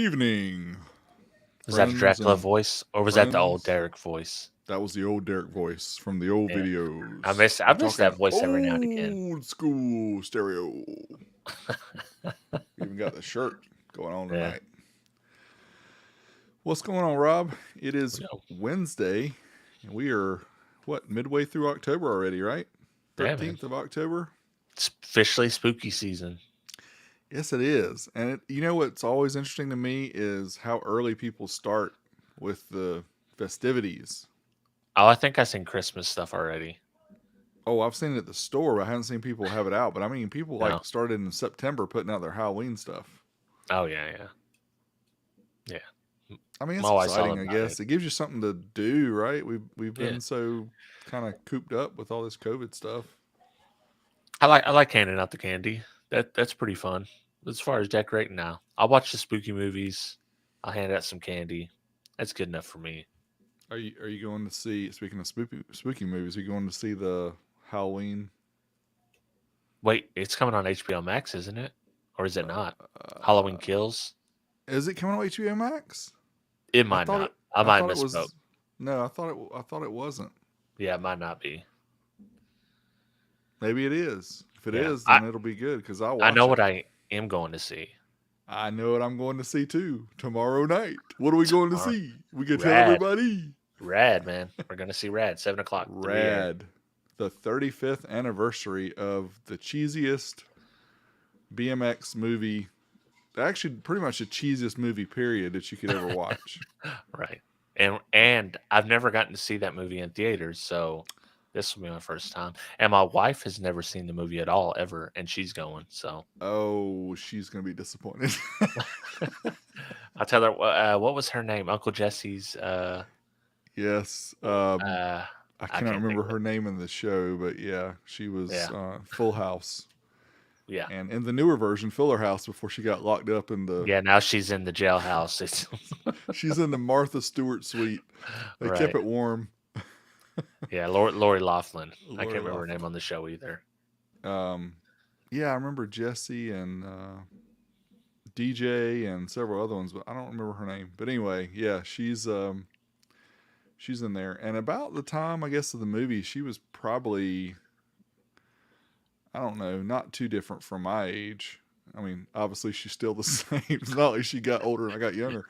evening, Was that a friends Dracula and voice, or was that the old friends. Derek voice? That was the old Derek voice from the old Yeah, videos. I We're miss talking that voice every now and again. old school stereo. We even got the shirt going on Yeah, tonight. What's going on, Rob? It is we go. Wednesday, and we are, midway through October already, right? Yeah, man. 13th of October? It's officially spooky season. Yes, it is. And you know what's always interesting to me is how early people start with the festivities. Oh, I think I seen Christmas stuff already. Oh, I've seen it at the store, but I haven't seen people have it out. But I mean, people No. like started in September putting out their Halloween stuff. Oh yeah, yeah, yeah. M- I mean, My it's wife's all exciting, I about it. guess. It gives you something to do, right? We've Yeah, been so kind of cooped up with all this COVID stuff. I like handing out the candy. That's pretty fun. As far as decorating now, I'll watch the spooky movies. I'll hand out some candy. That's good enough for me. Are you going to see? Speaking of spooky movies, are you going to see the Halloween? Wait, it's coming on HBO Max, isn't it? Or is it not? Halloween Uh, Kills? is it coming on HBO Max? It I might thought not. it. I I might thought it misspoke. was. No, I thought it. I thought it wasn't. Yeah, it might not be. Maybe it is. If it Yeah, is, then it'll be good because I'll I know watch it. what I am going to see I know what I'm going to see too tomorrow night. What are we going to tomorrow. see? We can tell Rad, everybody. rad, man. We're gonna see Rad 7 o'clock 3 a.m. Rad. The 35th anniversary of the cheesiest BMX movie. Actually, pretty much the cheesiest movie period that you could ever watch. Right, and I've never gotten to see that movie in theaters, so this will be my first time. And my wife has never seen the movie at all ever, and she's going. So Oh, she's gonna be disappointed. I'll tell her what was her name? Uncle Jesse's. Yes. Uh, I I cannot can't think remember of her it. name in the show, but yeah, she was Yeah, Full House. yeah, And in the newer version, Filler House, before she got locked up in the. yeah. Now she's in the jailhouse. It's She's in the Martha Stewart suite. They kept right. it warm. Yeah, Lori Laughlin. I Lori can't remember her Loughlin. name on the show either. Um, yeah, I remember Jesse and DJ and several other ones, but I don't remember her name. But anyway, yeah, she's in there. And about the time, I guess, of the movie, she was probably, I don't know, not too different from my age. I mean, obviously she's still the same. It's not like she got older and I got younger.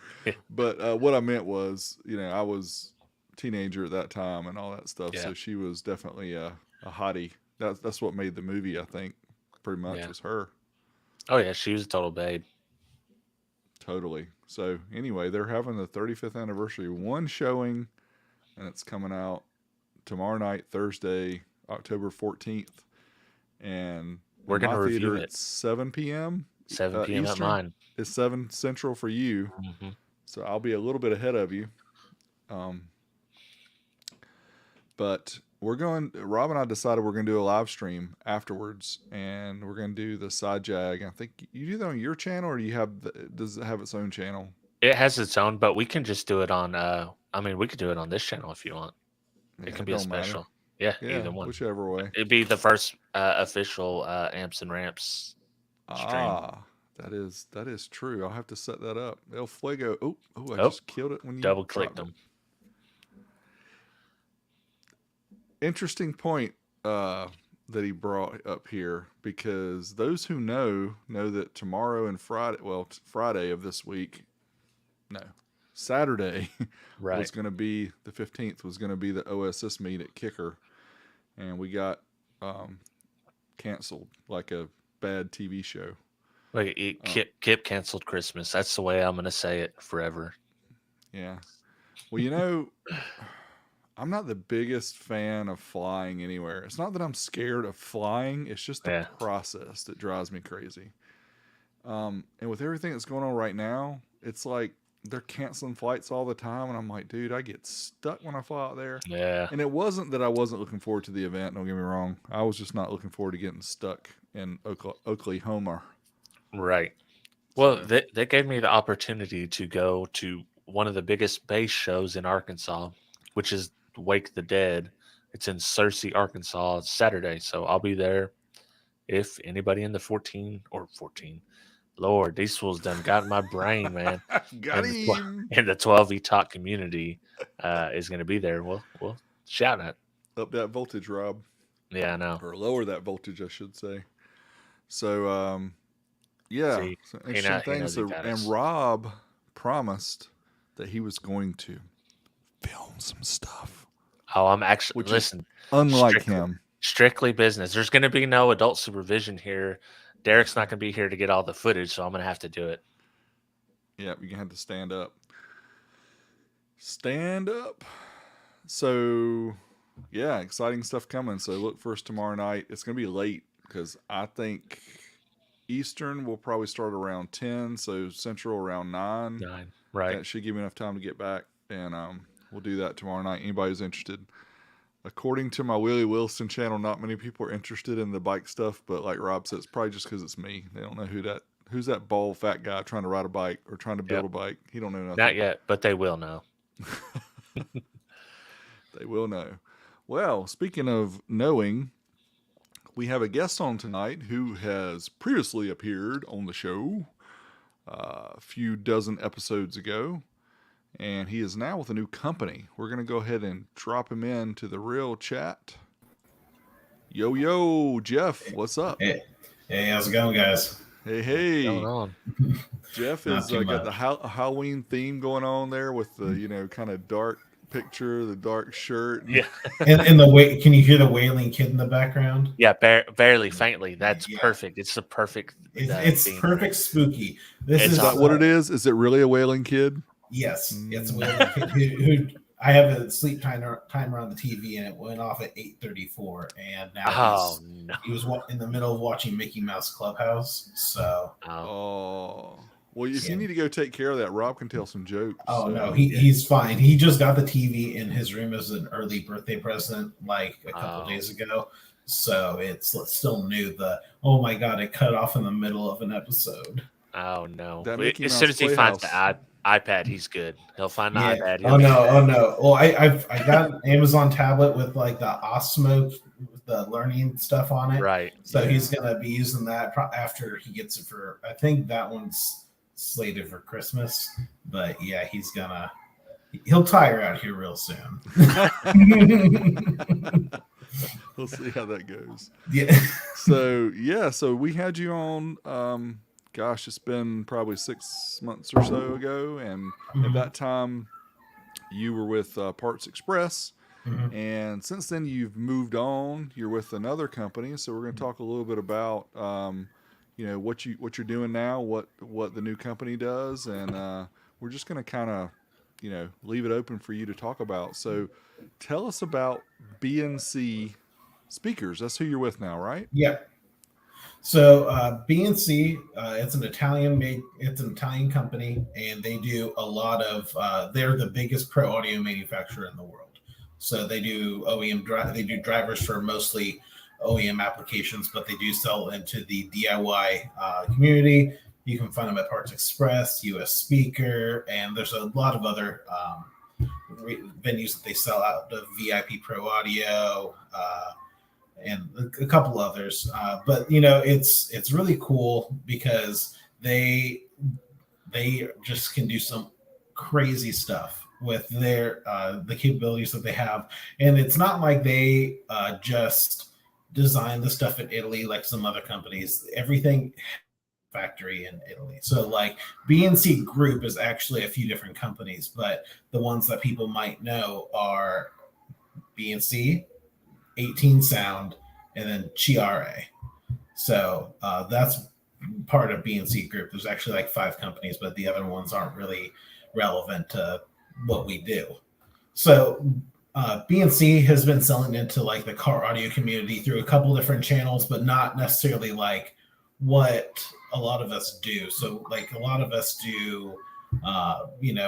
But what I meant was, I was a teenager at that time and all that stuff. Yeah, So she was definitely a hottie. That's what made the movie, I think, pretty much yeah. was her. Oh yeah, she was a total babe. Totally. So anyway, they're having the 35th anniversary one showing, and it's coming out tomorrow night, Thursday, October 14th. And We're in my gonna review theater, it it's 7 p.m. 7 p.m. at Eastern. mine. It's 7 Central for you. Hmm. So I'll be a little bit ahead of you. Um, but Rob and I decided we're going to do a live stream afterwards, and we're going to do the side jag. I think you do that on your channel, or do you does it have its own channel? It has its own, but we can just do it on. I mean, we could do it on this channel if you want. It Yeah, can it be a don't matter. special. Yeah, Yeah, either one. whichever way. It'd be the first official Amps and Ramps stream. Ah, that is true. I'll have to set that up. El Fuego. Oh, I Oh, just killed it when you double clicked dropped it. them. Interesting point that he brought up here, because those who know that tomorrow and Friday, well, Friday of this week, no, Saturday was Right. going to be the 15th was going to be the OSS meet at Kicker, and we got um, canceled like a bad TV show. Like Um, Kip canceled Christmas. That's the way I'm gonna say it forever. yeah. Well, I'm not the biggest fan of flying anywhere. It's not that I'm scared of flying, it's just the Yeah. process that drives me crazy. And with everything that's going on right now, it's like they're canceling flights all the time. And I'm like, dude, I get stuck when I fly out there. Yeah. And it wasn't that I wasn't looking forward to the event, don't get me wrong. I was just not looking forward to getting stuck in Oklahoma. Right. Well, So, they gave me the opportunity to go to one of the biggest bass shows in Arkansas, which is Wake the Dead. It's in Searcy, Arkansas. It's Saturday, so I'll be there. If anybody in the 14 or 14 Lord, these fools done got in my brain, man. Got And him. the 12V Talk community is going to be there. We'll shout out. Up that voltage, Rob. Yeah, I know. Or lower that voltage, I should say. So, yeah, See, so he interesting knows things. he got And us. Rob promised that he was going to film some stuff. Oh, I'm actually Which is listen. unlike him. Strictly business. There's going to be no adult supervision here. Derek's not going to be here to get all the footage, so I'm going to have to do it. Yeah, you're gonna have to stand up. Stand up. So, yeah, exciting stuff coming. So look for us tomorrow night. It's gonna be late because I think Eastern will probably start around 10, so Central around 9. 9, right? That should give me enough time to get back, and we'll do that tomorrow night. Anybody who's interested. According to my Willie Wilson channel, not many people are interested in the bike stuff, but like Rob said, it's probably just because it's me. They don't know who's that bald fat guy trying to ride a bike or trying to build a bike. He don't know nothing. Not yet, but they will know. They will know. Well, speaking of knowing, we have a guest on tonight who has previously appeared on the show a few dozen episodes ago, and he is now with a new company. We're going to go ahead and drop him into the real chat. Yo, Geoff, what's up? Hey, how's it going, guys? Hey. What's going on? Jeff has got the Halloween theme going on there with the, kind of dark picture, the dark shirt. Yeah. and the way, can you hear the wailing kid in the background? Yeah, barely, faintly. That's perfect. It's the perfect. It's theme. perfect spooky. Is that what it is? Is it really a wailing kid? Yes, it's a wailing kid who I have a sleep timer on the TV, and it went off at 8:34, and now he was in the middle of watching Mickey Mouse Clubhouse. So, well, if you need to go take care of that, Rob can tell some jokes. Oh, no, he's fine. He just got the TV in his room as an early birthday present, like a couple days ago. So it's still new. Oh my God, it cut off in the middle of an episode. Oh no! As soon as he finds the iPad, he's good. He'll find the iPad. Oh no! Well, I got an Amazon tablet with like the Osmo, the learning stuff on it. Right. So he's gonna be using that after he gets it for. I think that one's slated for Christmas. But yeah, he'll tire out here real soon. We'll see how that goes. Yeah. So we had you on. Gosh, it's been probably 6 months or so ago, and at that time, you were with Parts Express, and since then you've moved on. You're with another company, so we're going to talk a little bit about, what you're doing now, what the new company does, and we're just going to kind of, leave it open for you to talk about. So, tell us about BNC Speakers. That's who you're with now, right? Yeah. So BNC, it's an Italian company, and they do a lot of. They're the biggest pro audio manufacturer in the world. So they do OEM. They do drivers for mostly OEM applications, but they do sell into the DIY community. You can find them at Parts Express, US Speaker, and there's a lot of other venues that they sell out of VIP Pro Audio. And a couple others, but it's really cool because they just can do some crazy stuff with their the capabilities that they have, and it's not like they just design the stuff in Italy like some other companies. Everything factory in Italy. So like BNC Group is actually a few different companies, but the ones that people might know are BNC, 18 Sound, and then Chiare. So that's part of BNC Group. There's actually like 5 companies, but the other ones aren't really relevant to what we do. So BNC has been selling into like the car audio community through a couple different channels, but not necessarily like what a lot of us do. So like a lot of us do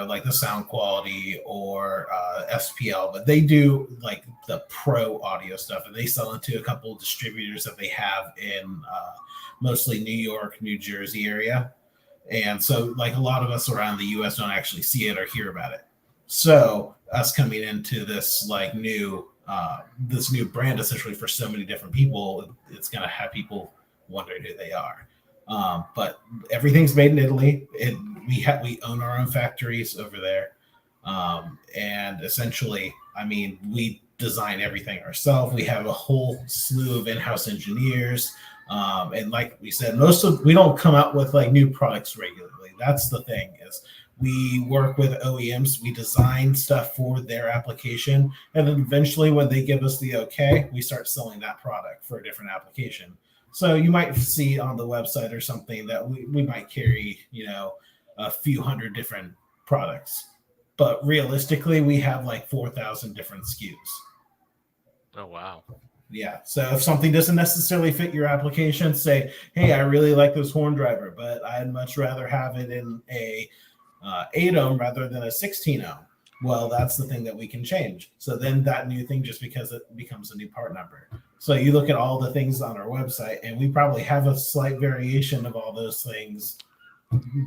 like the sound quality or SPL, but they do like the pro audio stuff, and they sell into a couple of distributors that they have in mostly New York, New Jersey area. And so like a lot of us around the US don't actually see it or hear about it. So us coming into this like new brand essentially for so many different people, it's going to have people wondering who they are. But everything's made in Italy. We own our own factories over there, and essentially, I mean, we design everything ourselves. We have a whole slew of in-house engineers, and like we said, we don't come out with like new products regularly. That's the thing is we work with OEMs. We design stuff for their application, and then eventually, when they give us the okay, we start selling that product for a different application. So you might see on the website or something that we might carry, a few hundred different products. But realistically, we have like 4,000 different SKUs. Oh, wow. Yeah. So if something doesn't necessarily fit your application, say, hey, I really like this horn driver, but I'd much rather have it in a 8 ohm rather than a 16 ohm. Well, that's the thing that we can change. So then that new thing, just because it becomes a new part number. So you look at all the things on our website, and we probably have a slight variation of all those things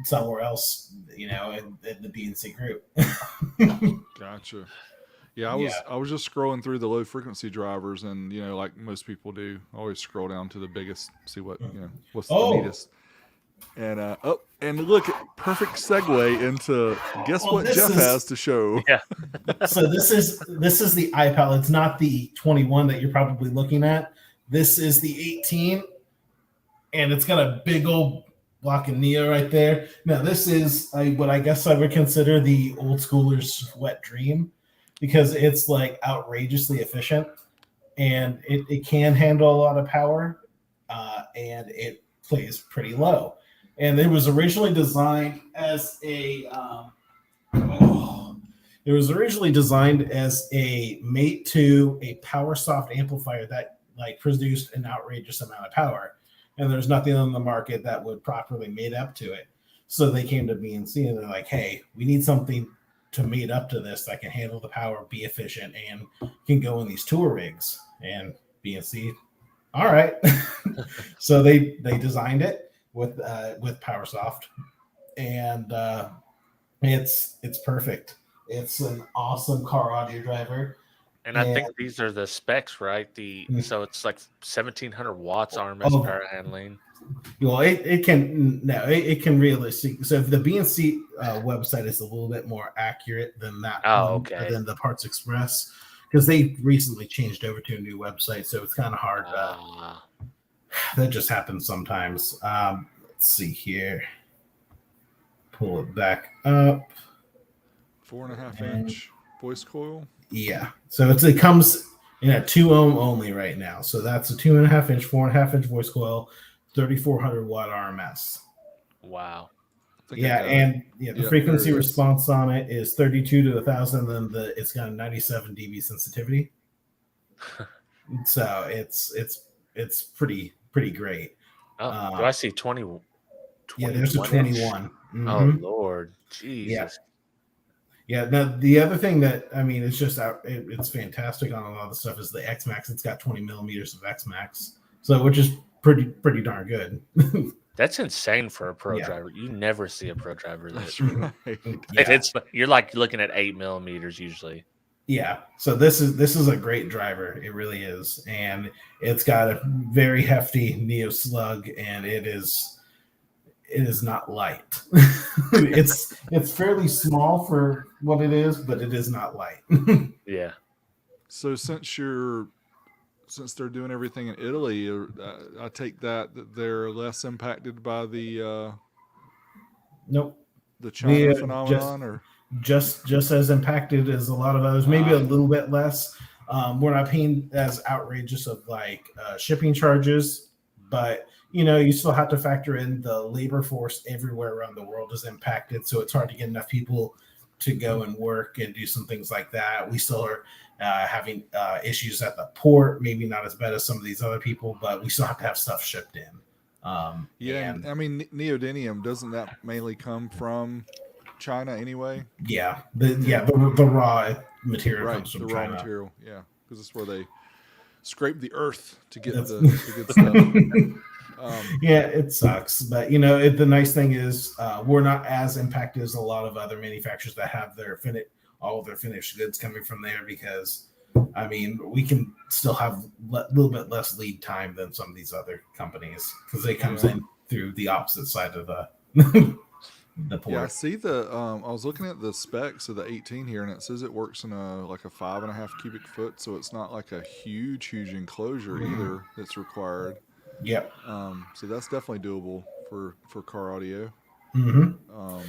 somewhere else, in the BNC group. Gotcha. Yeah, Yeah. I was just scrolling through the low frequency drivers, and like most people do, I always scroll down to the biggest, see what what's the neatest. And and look, perfect segue into guess what Geoff has to show. Yeah. So this is the iPal. It's not the 21 that you're probably looking at. This is the 18, and it's got a big old block of Neo right there. Now this is what I guess I would consider the old schooler's wet dream, because it's like outrageously efficient, and it can handle a lot of power, and it plays pretty low. And it was originally designed as a mate to a power soft amplifier that like produced an outrageous amount of power, and there's nothing on the market that would properly mate up to it. So they came to BNC and they're like, hey, we need something to mate up to this that can handle the power, be efficient, and can go in these tour rigs. And BNC, all right. So they designed it with PowerSoft, and it's perfect. It's an awesome car audio driver. And I think these are the specs, right? So it's like 1,700 watts RMS power handling. Well, it can realistically. So if the BNC website is a little bit more accurate than that, than the Parts Express, because they recently changed over to a new website, so it's kind of hard. That just happens sometimes. Let's see here. Pull it back up. 4.5 inch voice coil. Yeah. So it comes in a 2 ohm only right now. So that's a 2.5 inch, 4.5 inch voice coil, 3,400 watt RMS. Wow. The frequency response on it is 32 to 1,000. Then it's got a 97 dB sensitivity. So it's pretty great. Oh, do I see 20? Yeah, there's a 21. Mm-hmm. Oh Lord, Jesus. Yeah. Now the other thing that it's just it's fantastic on a lot of the stuff is the XMAX. It's got 20 millimeters of XMAX, so which is pretty darn good. That's insane for a pro driver. You never see a pro driver that. Right. You're like looking at 8 millimeters usually. Yeah. So this is a great driver. It really is, and it's got a very hefty Neo slug, and it is not light. it's fairly small for what it is, but it is not light. Yeah. So since they're doing everything in Italy, I take that they're less impacted by the nope, the China phenomenon, or just as impacted as a lot of others, maybe a little bit less. We're not paying as outrageous of like shipping charges, but you still have to factor in the labor force everywhere around the world is impacted. So it's hard to get enough people to go and work and do some things like that. We still are having issues at the port, maybe not as bad as some of these other people, but we still have to have stuff shipped in. And neodymium, doesn't that mainly come from China anyway? Yeah, the raw material comes from China. Raw material, yeah, because it's where they scrape the earth to get the good stuff. Yeah, it sucks, but the nice thing is we're not as impacted as a lot of other manufacturers that have all of their finished goods coming from there, because we can still have a little bit less lead time than some of these other companies, because they comes in through the opposite side of the the port. Yeah, I see the. I was looking at the specs of the 18 here, and it says it works in a 5.5 cubic foot, so it's not like a huge enclosure either that's required. Yep. So that's definitely doable for car audio. Mm-hmm.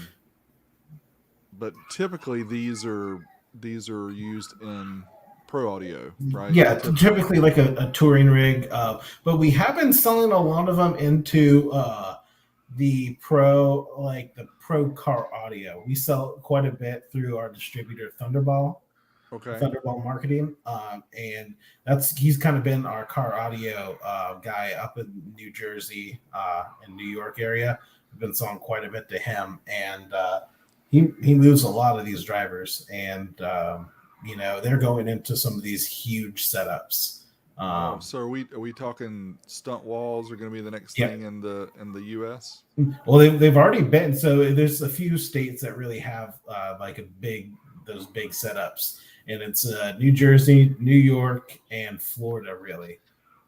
But typically these are used in pro audio, right? Yeah, typically like a touring rig. But we have been selling a lot of them into the pro car audio. We sell quite a bit through our distributor Thunderball. Okay. Thunderball Marketing, and he's kind of been our car audio guy up in New Jersey and New York area. We've been selling quite a bit to him, and he moves a lot of these drivers, and they're going into some of these huge setups. So are we talking stunt walls are going to be the next thing in the U.S.? Well, they've already been. So there's a few states that really have those big setups, and it's New Jersey, New York, and Florida. Really,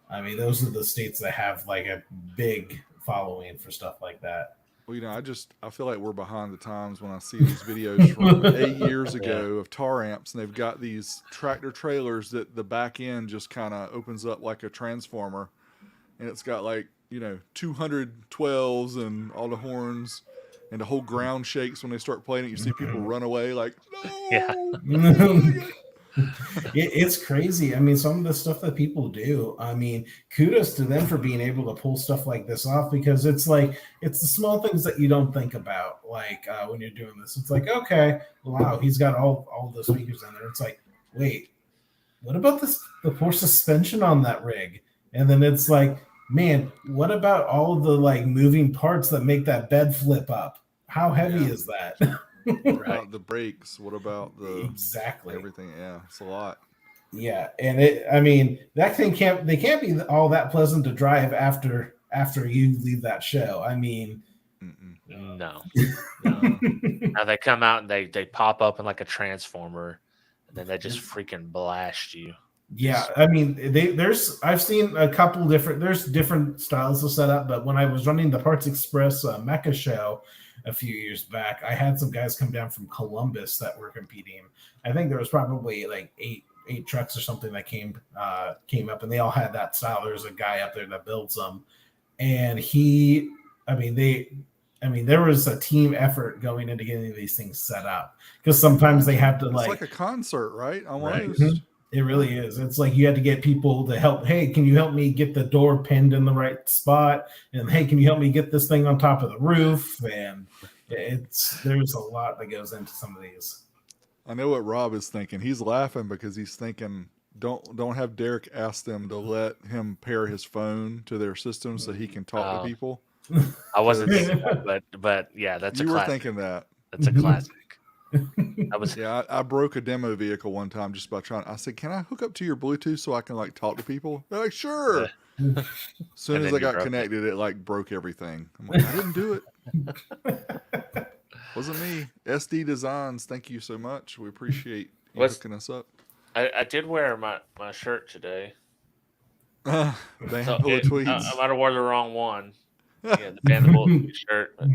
I mean, those are the states that have like a big following for stuff like that. Well, I feel like we're behind the times when I see these videos from 8 years ago of tar amps, and they've got these tractor trailers that the back end just kind of opens up like a transformer, and it's got 212s and all the horns, and the whole ground shakes when they start playing it. You see people run away like, no. Yeah. It's crazy. I mean, some of the stuff that people do, I mean, kudos to them for being able to pull stuff like this off, because it's the small things that you don't think about. Like when you're doing this, it's like, okay, wow, he's got all the speakers in there. It's like, wait, what about the poor suspension on that rig? And then it's like, man, what about all of the moving parts that make that bed flip up? How heavy is that? What about the brakes? What about the everything? Yeah, it's a lot. Yeah, and that thing can't be all that pleasant to drive after you leave that show. I mean, no. Now they come out and they pop up in like a transformer, and then they just freaking blast you. Yeah, I mean, I've seen a couple different styles of setup, but when I was running the Parts Express Mecca show a few years back, I had some guys come down from Columbus that were competing. I think there was probably like eight trucks or something that came up, and they all had that style. There's a guy up there that builds them, and there was a team effort going into getting these things set up, because sometimes they have to it's like a concert, right? Almost. Right. Mm-hmm. It really is. It's like you had to get people to help. Hey, can you help me get the door pinned in the right spot? And hey, can you help me get this thing on top of the roof? And there's a lot that goes into some of these. I know what Rob is thinking. He's laughing because he's thinking, don't have Derek ask them to let him pair his phone to their system so he can talk to people. I wasn't thinking that, but yeah, that's you a classic. were thinking that. That's a classic. I broke a demo vehicle one time just by trying. I said, "Can I hook up to your Bluetooth so I can talk to people?" They're like, "Sure." As soon as I got connected, it broke everything. I'm like, I didn't do it. Wasn't me. SD Designs, thank you so much. We appreciate you hooking us up. I did wear my shirt today. Bullet Tweets. I might have wore the wrong one. Yeah, the Band of Bullet Tweets shirt. But.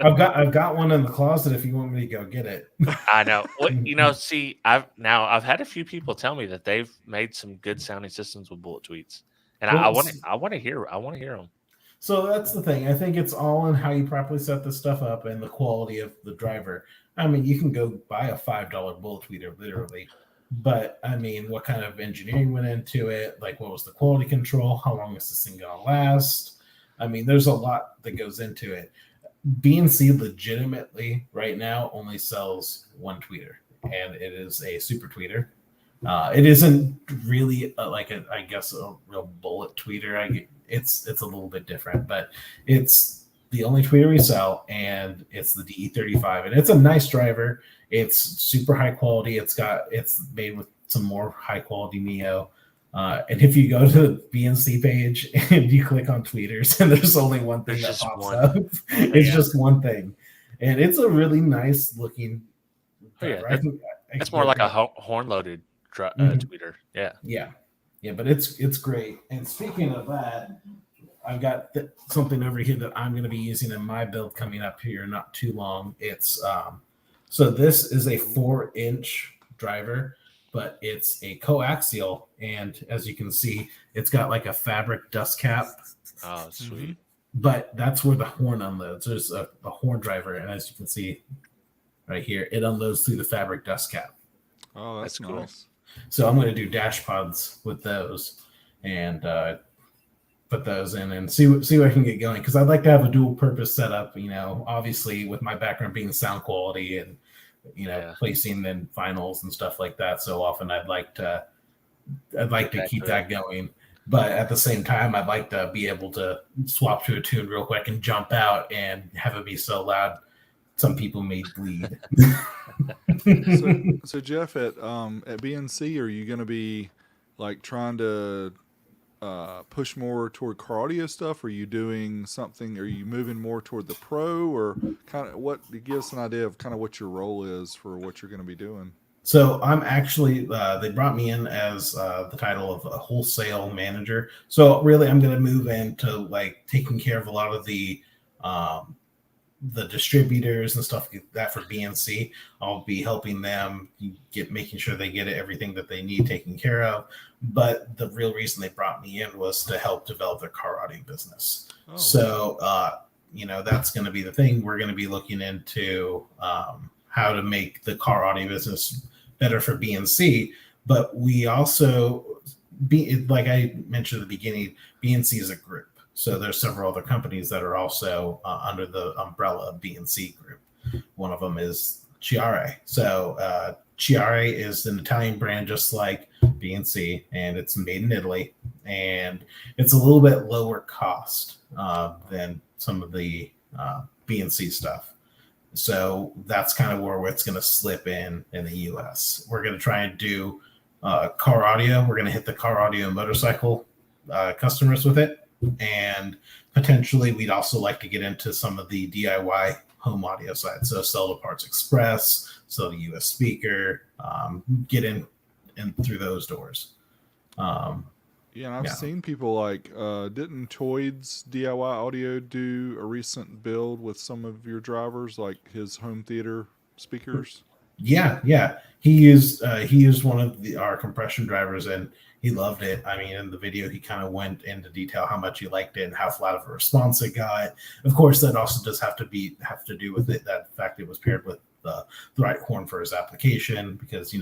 I've got one in the closet if you want me to go get it. I know. Well, see, I've had a few people tell me that they've made some good sounding systems with Bullet Tweets, and I want to hear them. So that's the thing. I think it's all in how you properly set this stuff up and the quality of the driver. I mean, you can go buy a $5 Bullet Tweeter, literally. But, I mean, what kind of engineering went into it? Like, what was the quality control? How long is this thing going to last? I mean, there's a lot that goes into it. BNC legitimately right now only sells one tweeter, and it is a super tweeter. It isn't really a real bullet tweeter. It's a little bit different, but it's the only tweeter we sell, and it's the DE35, and it's a nice driver. It's super high quality. It's made with some more high quality Neo. And if you go to the BNC page and you click on tweeters, and there's only one thing that pops up, it's just one thing, and it's a really nice looking. It's more like a horn loaded tweeter. Yeah. But it's great. And speaking of that, I've got something over here that I'm going to be using in my build coming up here not too long. It's so this is a 4-inch driver, but it's a coaxial, and as you can see, it's got like a fabric dust cap. Oh, sweet. But that's where the horn unloads. There's a horn driver, and as you can see right here, it unloads through the fabric dust cap. Oh, that's cool. nice. So I'm going to do dash pods with those and put those in and see what I can get going, because I'd like to have a dual purpose setup. You know, obviously with my background being sound quality and placing in finals and stuff like that, so often I'd like to keep that going. But at the same time, I'd like to be able to swap to a tune real quick and jump out and have it be so loud some people may bleed. So Geoff, at BNC, are you going to be like trying to push more toward car audio stuff? Are you doing something? Are you moving more toward the pro, or kind of what? Give us an idea of kind of what your role is for what you're going to be doing. So I'm actually, they brought me in as the title of a wholesale manager. So really, I'm going to move into like taking care of a lot of the distributors and stuff like that for BNC. I'll be helping them making sure they get everything that they need taken care of. But the real reason they brought me in was to help develop their car audio business. Oh. So, that's going to be the thing. We're going to be looking into how to make the car audio business better for BNC. But we also, like I mentioned at the beginning, BNC is a group. So there's several other companies that are also under the umbrella of BNC Group. One of them is Chiare. So Chiare is an Italian brand just like BNC, and it's made in Italy. And it's a little bit lower cost than some of the BNC stuff. So that's kind of where it's going to slip in the U.S. We're going to try and do car audio. We're going to hit the car audio motorcycle customers with it. And potentially we'd also like to get into some of the DIY home audio side. So sell to Parts Express, sell to US Speaker, get in through those doors. I've seen people like, didn't Toyd's DIY Audio do a recent build with some of your drivers, like his home theater speakers? Yeah. He used one of our compression drivers, and he loved it. I mean, in the video, he kind of went into detail how much he liked it and how flat of a response it got. Of course, that also does have to do with it, that fact it was paired with the right horn for his application, because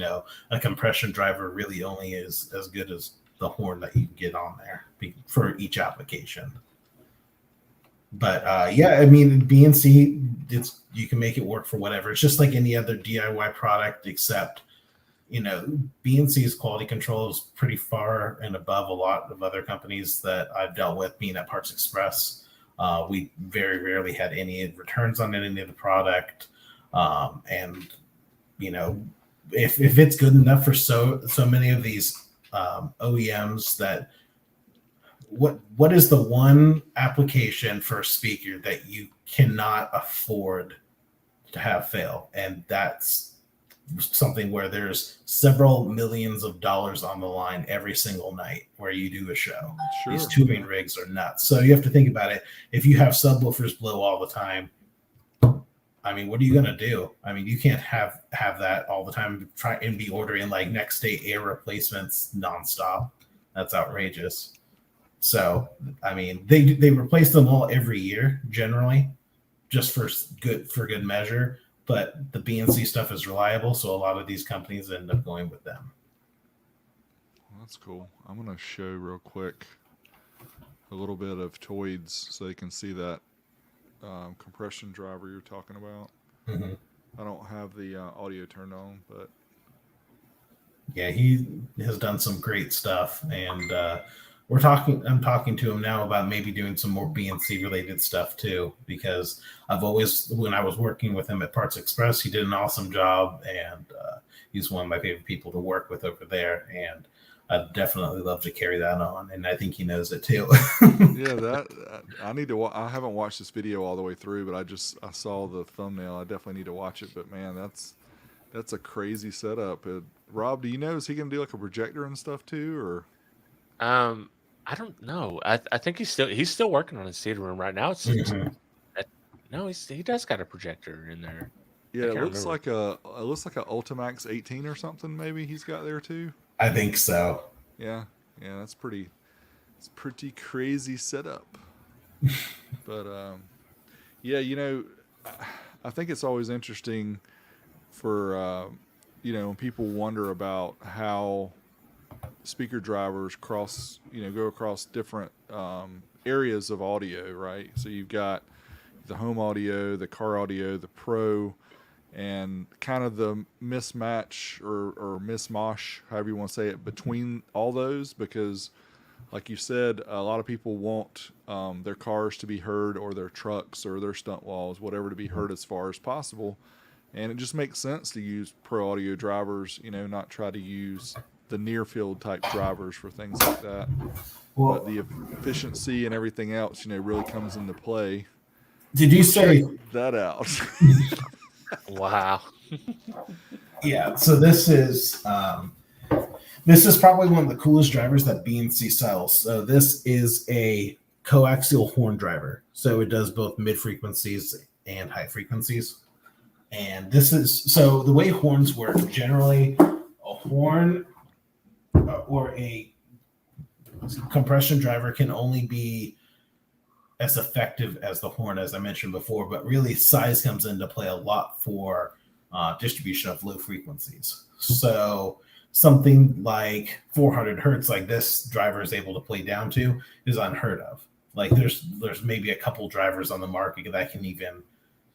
a compression driver really only is as good as the horn that you can get on there for each application. But I mean, BNC, you can make it work for whatever. It's just like any other DIY product, except BNC's quality control is pretty far and above a lot of other companies that I've dealt with. Being at Parts Express, we very rarely had any returns on any of the product, and if it's good enough for so many of these OEMs, that what is the one application for a speaker that you cannot afford to have fail? And that's something where there's several millions of dollars on the line every single night where you do a show. Sure. These tubing rigs are nuts. So you have to think about it. If you have subwoofers blow all the time, I mean, what are you going to do? I mean, you can't have that all the time. Try and be ordering like next day air replacements nonstop. That's outrageous. So, I mean, they replace them all every year generally, just for good measure. But the BNC stuff is reliable, so a lot of these companies end up going with them. Well, that's cool. I'm going to show real quick a little bit of Toyd's so they can see that compression driver you're talking about. Mm-hmm. I don't have the audio turned on, but yeah, he has done some great stuff, and I'm talking to him now about maybe doing some more BNC related stuff too, because when I was working with him at Parts Express, he did an awesome job, and he's one of my favorite people to work with over there, and I'd definitely love to carry that on, and I think he knows it too. Yeah, I haven't watched this video all the way through, but I saw the thumbnail. I definitely need to watch it, but man, that's a crazy setup. Rob, do you know, is he going to do like a projector and stuff too, or? I don't know. I think he's still working on his theater room right now. Mhm. No, he does got a projector in there. Yeah, I it can't looks remember. like a Ultimax 18 or something. Maybe he's got there too. I think so. Yeah, yeah, it's pretty crazy setup. But yeah, I think it's always interesting for when people wonder about how speaker drivers go across different areas of audio, right? So you've got the home audio, the car audio, the pro, and kind of the mismatch or mismosh, however you want to say it, between all those. Because like you said, a lot of people want their cars to be heard, or their trucks or their stunt walls, whatever, to be heard as far as possible. And it just makes sense to use pro audio drivers, not try to use the near field type drivers for things like that. But Well, the efficiency and everything else, really comes into play. did you So check say? that out. Wow. Yeah. So this is probably one of the coolest drivers that BNC sells. So this is a coaxial horn driver. So it does both mid frequencies and high frequencies. And this is so the way horns work. Generally, a horn or a compression driver can only be as effective as the horn, as I mentioned before. But really, size comes into play a lot for distribution of low frequencies. So something like 400 hertz, like this driver is able to play down to, is unheard of. Like there's maybe a couple drivers on the market that can even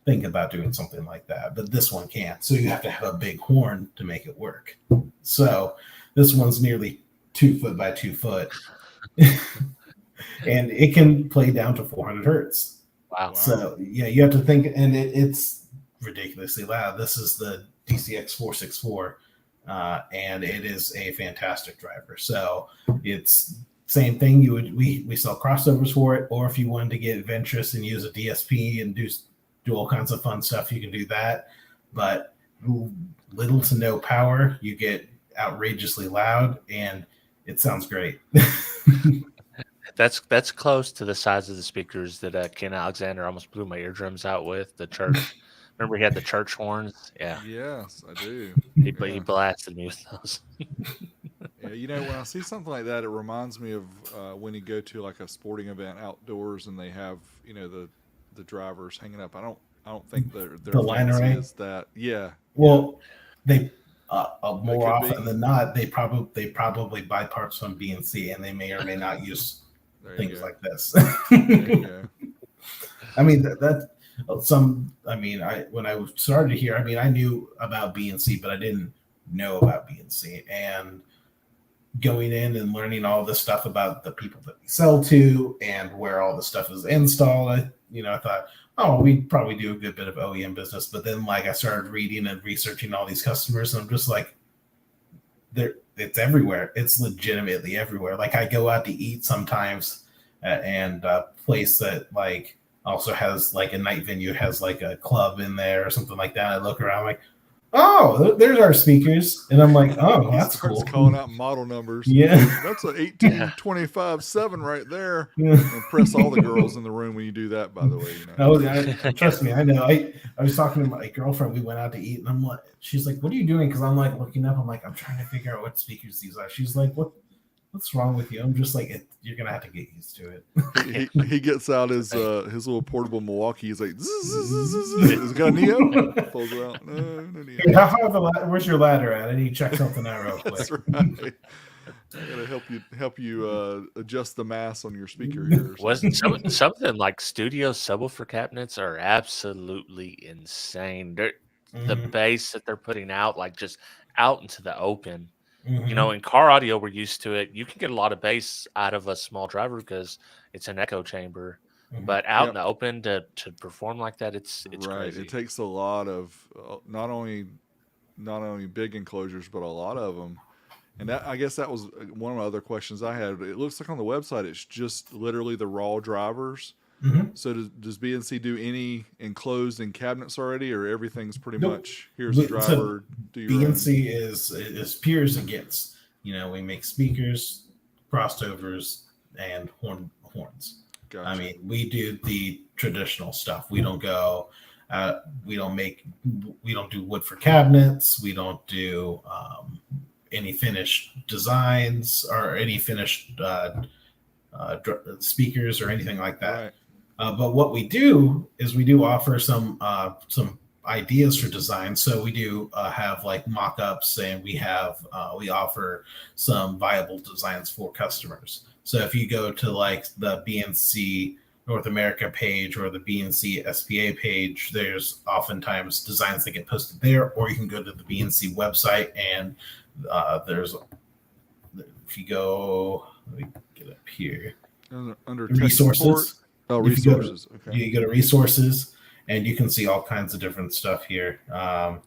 think about doing something like that, but this one can't. So you have to have a big horn to make it work. So this one's nearly 2 foot by 2 foot, and it can play down to 400 hertz. Wow. So yeah, you have to think, and it's ridiculously loud. This is the DCX 464, and it is a fantastic driver. So it's same thing. We sell crossovers for it, or if you wanted to get adventurous and use a DSP and do all kinds of fun stuff, you can do that. But little to no power, you get outrageously loud, and it sounds great. That's close to the size of the speakers that Ken Alexander almost blew my eardrums out with. The church. Remember he had the church horns? Yeah. Yes, I do. He Yeah. blasted me with those. Yeah, when I see something like that, it reminds me of when you go to like a sporting event outdoors and they have the drivers hanging up. I don't think their The line fancy array? is that. Yeah. Well, they They more could often be. than not, they probably buy parts from BNC, and they may or may not use There you things go. like this. There you go. I mean that some. I mean, when I started here, I mean, I knew about BNC, but I didn't know about BNC. And going in and learning all this stuff about the people that we sell to and where all the stuff is installed, I thought, oh, we'd probably do a good bit of OEM business. But then, like, I started reading and researching all these customers, and I'm just like, it's everywhere. It's legitimately everywhere. Like, I go out to eat sometimes, and a place that like also has like a night venue, has like a club in there or something like that. I look around, like, oh, there's our speakers, and I'm like, oh, He that's starts cool. calling out model numbers. Yeah. That's an 1825-7 right there. Yeah. Impress all the girls in the room when you do that, by the way. Trust me, I know. I was talking to my girlfriend. We went out to eat, and I'm like, she's like, "What are you doing?" Because I'm like looking up. I'm like, I'm trying to figure out what speakers these are. She's like, What's wrong with you? I'm just like, you're gonna have to get used to it. He gets out his little portable Milwaukee. He's like, zzz, zzz, zzz, zzz. Is it got a Neo? Pulls it out. No Neo. Hey, how far where's your ladder at? I need to check something out real quick. That's right. I gotta help you adjust the mass on your speaker here. Wasn't something like studio subwoofer cabinets are absolutely insane. The bass that they're putting out, like just out into the open. In car audio, we're used to it. You can get a lot of bass out of a small driver because it's an echo chamber. But out in the open to perform like that, it's right. crazy. It takes a lot of not only big enclosures, but a lot of them. And I guess that was one of my other questions I had. It looks like on the website it's just literally the raw drivers. So does BNC do any enclosed in cabinets already, or everything's pretty much here's the driver? So do your BNC is pure as it gets. We make speakers, crossovers, and horns. Gotcha. I mean, we do the traditional stuff. We don't go. We don't do wood for cabinets. We don't do any finished designs or any finished speakers or anything like that. Right. But what we do is we do offer some ideas for design. So we do have like mock-ups, and we offer some viable designs for customers. So if you go to like the BNC North America page or the BNC SPA page, there's oftentimes designs that get posted there, or you can go to the BNC website and if you go, let me get up here. Under tech resources. Support? Oh, resources. Okay. You go to resources, and you can see all kinds of different stuff here. I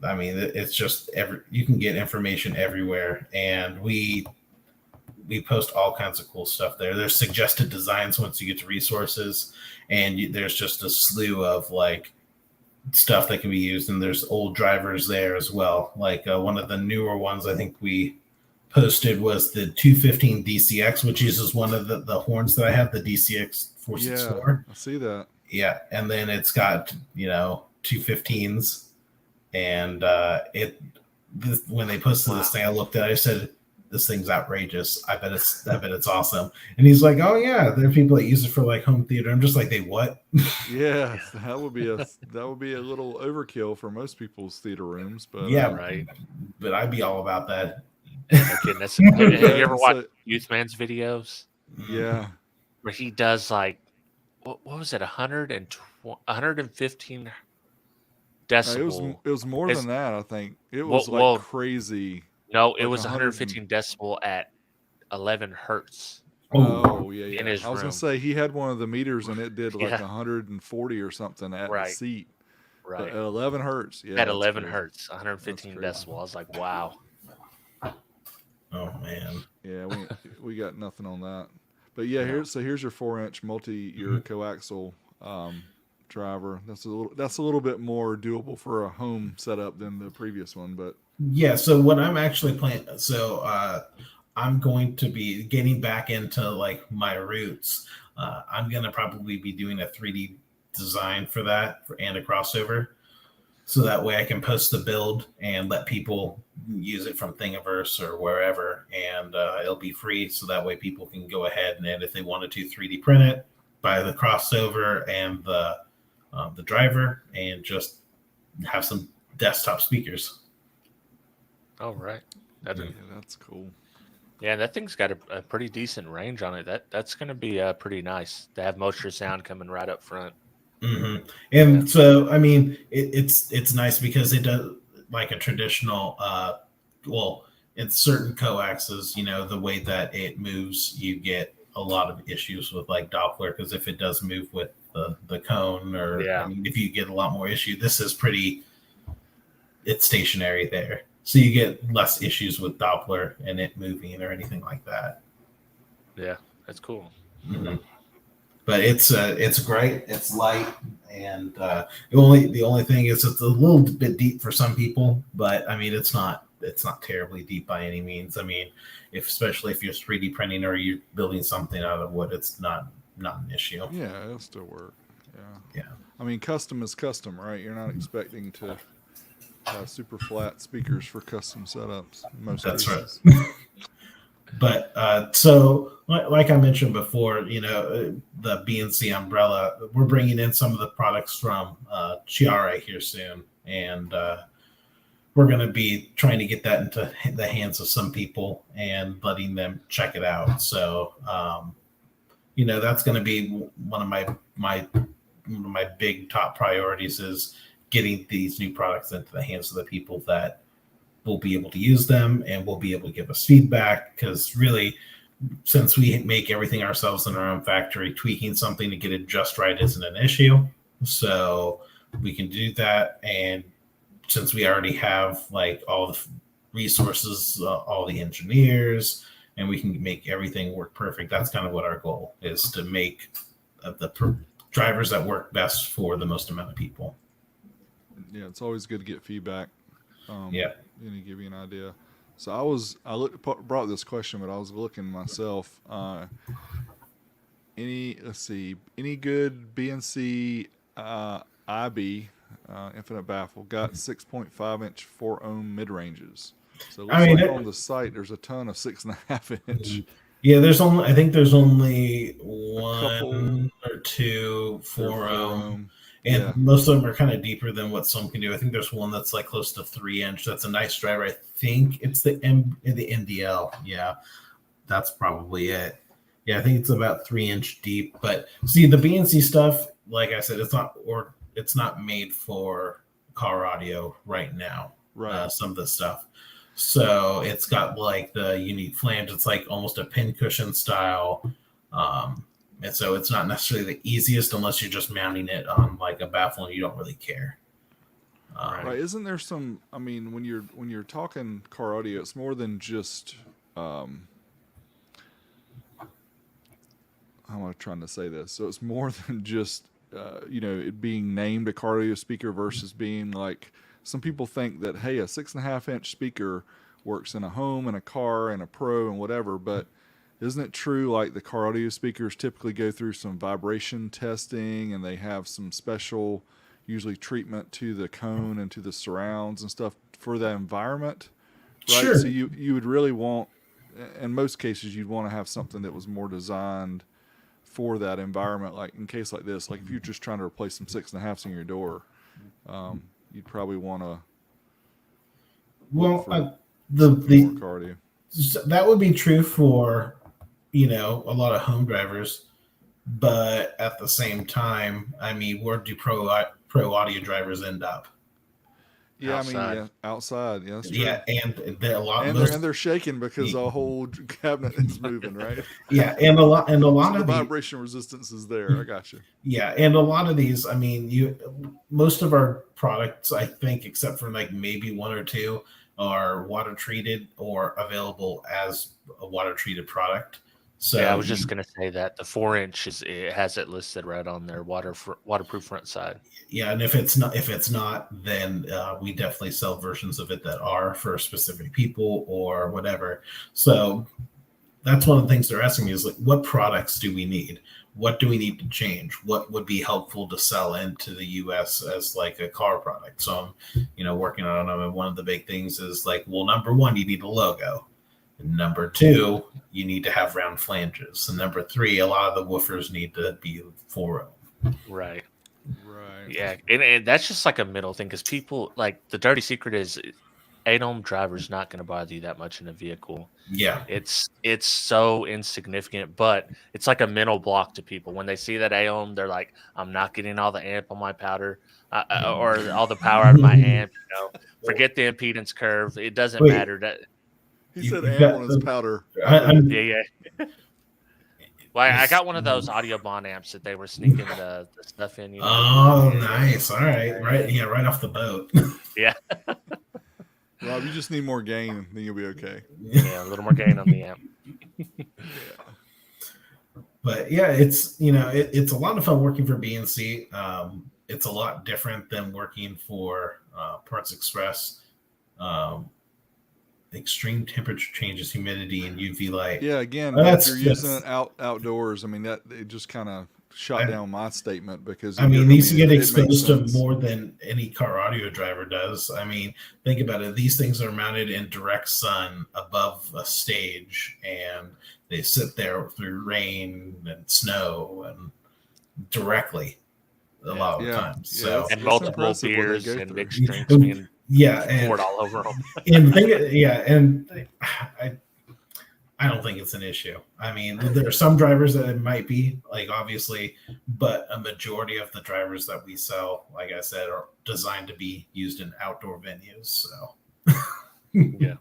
mean, it's just you can get information everywhere, and we post all kinds of cool stuff there. There's suggested designs once you get to resources, and there's just a slew of like stuff that can be used, and there's old drivers there as well. Like one of the newer ones I think we posted was the 215 DCX, which uses one of the horns that I have, the DCX 464. Yeah, I see that. Yeah, and then it's got 215s, and when they posted this thing, I looked at it, I said, "This thing's outrageous. I bet it's awesome." And he's like, "Oh yeah, there are people that use it for like home theater." I'm just like, "They what?" Yeah, that would be a little overkill for most people's theater rooms, but yeah, right. But I'd be all about that. Okay, have you ever watched Youth Man's videos? Yeah, where he does like what was it, 115 decibel? It was more than that. I think it was crazy. No, it was 115 decibel at 11 hertz. Oh yeah. In his I was room. gonna say he had one of the meters and it did like 140 or something at the seat. Right. At 11 hertz. Yeah. At 11 hertz, 115 decibel. I was like, wow. Oh man. Yeah, we got nothing on that. But yeah, here's your 4-inch multi-year coaxial driver. That's a little bit more doable for a home setup than the previous one, but yeah. So what I'm actually planning, I'm going to be getting back into like my roots. I'm gonna probably be doing a 3D design for that and a crossover, so that way I can post the build and let people use it from Thingiverse or wherever, and it'll be free. So that way people can go ahead and if they wanted to 3D print it, buy the crossover and the driver, and just have some desktop speakers. Oh, right. That's cool. Yeah, that thing's got a pretty decent range on it. That's going to be pretty nice to have most of your sound coming right up front. Mm-hmm. And so, I mean, it's nice because it does like a traditional, in certain coaxes, the way that it moves, you get a lot of issues with like Doppler, because if it does move with the cone, or I mean, if you get a lot more issue, this is it's stationary there. So you get less issues with Doppler and it moving or anything like that. Yeah, that's cool. Mm-hmm. But it's great. It's light, and the only thing is it's a little bit deep for some people. But I mean, it's not terribly deep by any means. I mean, especially if you're 3D printing or you're building something out of wood, it's not an issue. Yeah, it'll still work. Yeah. I mean, custom is custom, right? You're not expecting to super flat speakers for custom setups. That's cases. Right. But so, like I mentioned before, the BNC umbrella, we're bringing in some of the products from Chiara here soon, and we're going to be trying to get that into the hands of some people and letting them check it out. So, that's going to be one of my big top priorities, is getting these new products into the hands of the people that will be able to use them and will be able to give us feedback. Because really, since we make everything ourselves in our own factory, tweaking something to get it just right isn't an issue. So we can do that. And since we already have like all the resources, all the engineers, and we can make everything work perfect, that's kind of what our goal is, to make the drivers that work best for the most amount of people. Yeah, it's always good to get feedback. Yeah. To give you an idea. So brought this question, but I was looking myself. Any good BNC IB infinite baffle got 6.5-inch 4-ohm mid ranges. So it looks like on the site there's a ton of 6.5-inch. Yeah, I think there's only one or two 4-ohm. And most of them are kind of deeper than what some can do. I think there's one that's like close to 3-inch. That's a nice driver. I think it's the NDL. Yeah, that's probably it. Yeah, I think it's about 3-inch deep. But see, the BNC stuff, like I said, it's not made for car audio right now. Right. Some of the stuff. So it's got like the unique flange. It's like almost a pincushion style. And so it's not necessarily the easiest unless you're just mounting it on like a baffle and you don't really care. Right. Isn't there some, I mean, when you're talking car audio, it's more than just, how am I trying to say this? So it's more than just, it being named a car audio speaker versus being like, some people think that, hey, a 6.5-inch speaker works in a home and a car and a pro and whatever, but isn't it true like the car audio speakers typically go through some vibration testing and they have some special, usually treatment to the cone and to the surrounds and stuff for the environment, right? Sure. So you would really want, in most cases, you'd want to have something that was more designed for that environment. Like in case like this, like if you're just trying to replace some 6.5s in your door, you'd probably want to. Well, the car audio. That would be true for, a lot of home drivers, but at the same time, I mean, where do pro audio drivers end up? Yeah, outside. I mean, outside. Yeah, that's true. Yeah, and they're shaking because the whole cabinet is moving, right? Yeah, and a lot so of the vibration resistance is there. I got you. Yeah, and a lot of these, I mean, most of our products, I think, except for like maybe one or two, are water treated or available as a water treated product. So yeah, I was just gonna say that the 4-inch it has it listed right on their waterproof front side. Yeah, and if it's not, then we definitely sell versions of it that are for specific people or whatever. So that's one of the things they're asking me is like, what products do we need? What do we need to change? What would be helpful to sell into the U.S. as like a car product? So I'm, working on them. And one of the big things is like, well, number one, you need a logo. And number two, you need to have round flanges. And number three, a lot of the woofers need to be 4-ohm. Right. Right. Yeah, and that's just like a middle thing because people like the dirty secret is 8-ohm driver's not going to bother you that much in a vehicle. Yeah, it's so insignificant, but it's like a mental block to people when they see that 8-ohm. They're like, I'm not getting all the amp on my powder or all the power out of my amp. Forget the impedance curve. It doesn't matter. That he said amp on his powder. Yeah. Well, I got one of those audio bond amps that they were sneaking the stuff in. Oh, nice. All right. Right. Yeah. Right off the boat. Yeah. Rob, you just need more gain, then you'll be okay. Yeah, a little more gain on the amp. Yeah. But yeah, it's it's a lot of fun working for BNC. It's a lot different than working for Parts Express. Extreme temperature changes, humidity, and UV light. Yeah, again, if you're using it outdoors, I mean that it just kind of shot down my statement because these get exposed to more than any car audio driver does. I mean, think about it. These things are mounted in direct sun above a stage, and they sit there through rain and snow and directly a lot of times. So and multiple beers and mixed drinks being poured all over them. and I don't think it's an issue. I mean, there are some drivers that it might be, like obviously, but a majority of the drivers that we sell, like I said, are designed to be used in outdoor venues. So, yeah,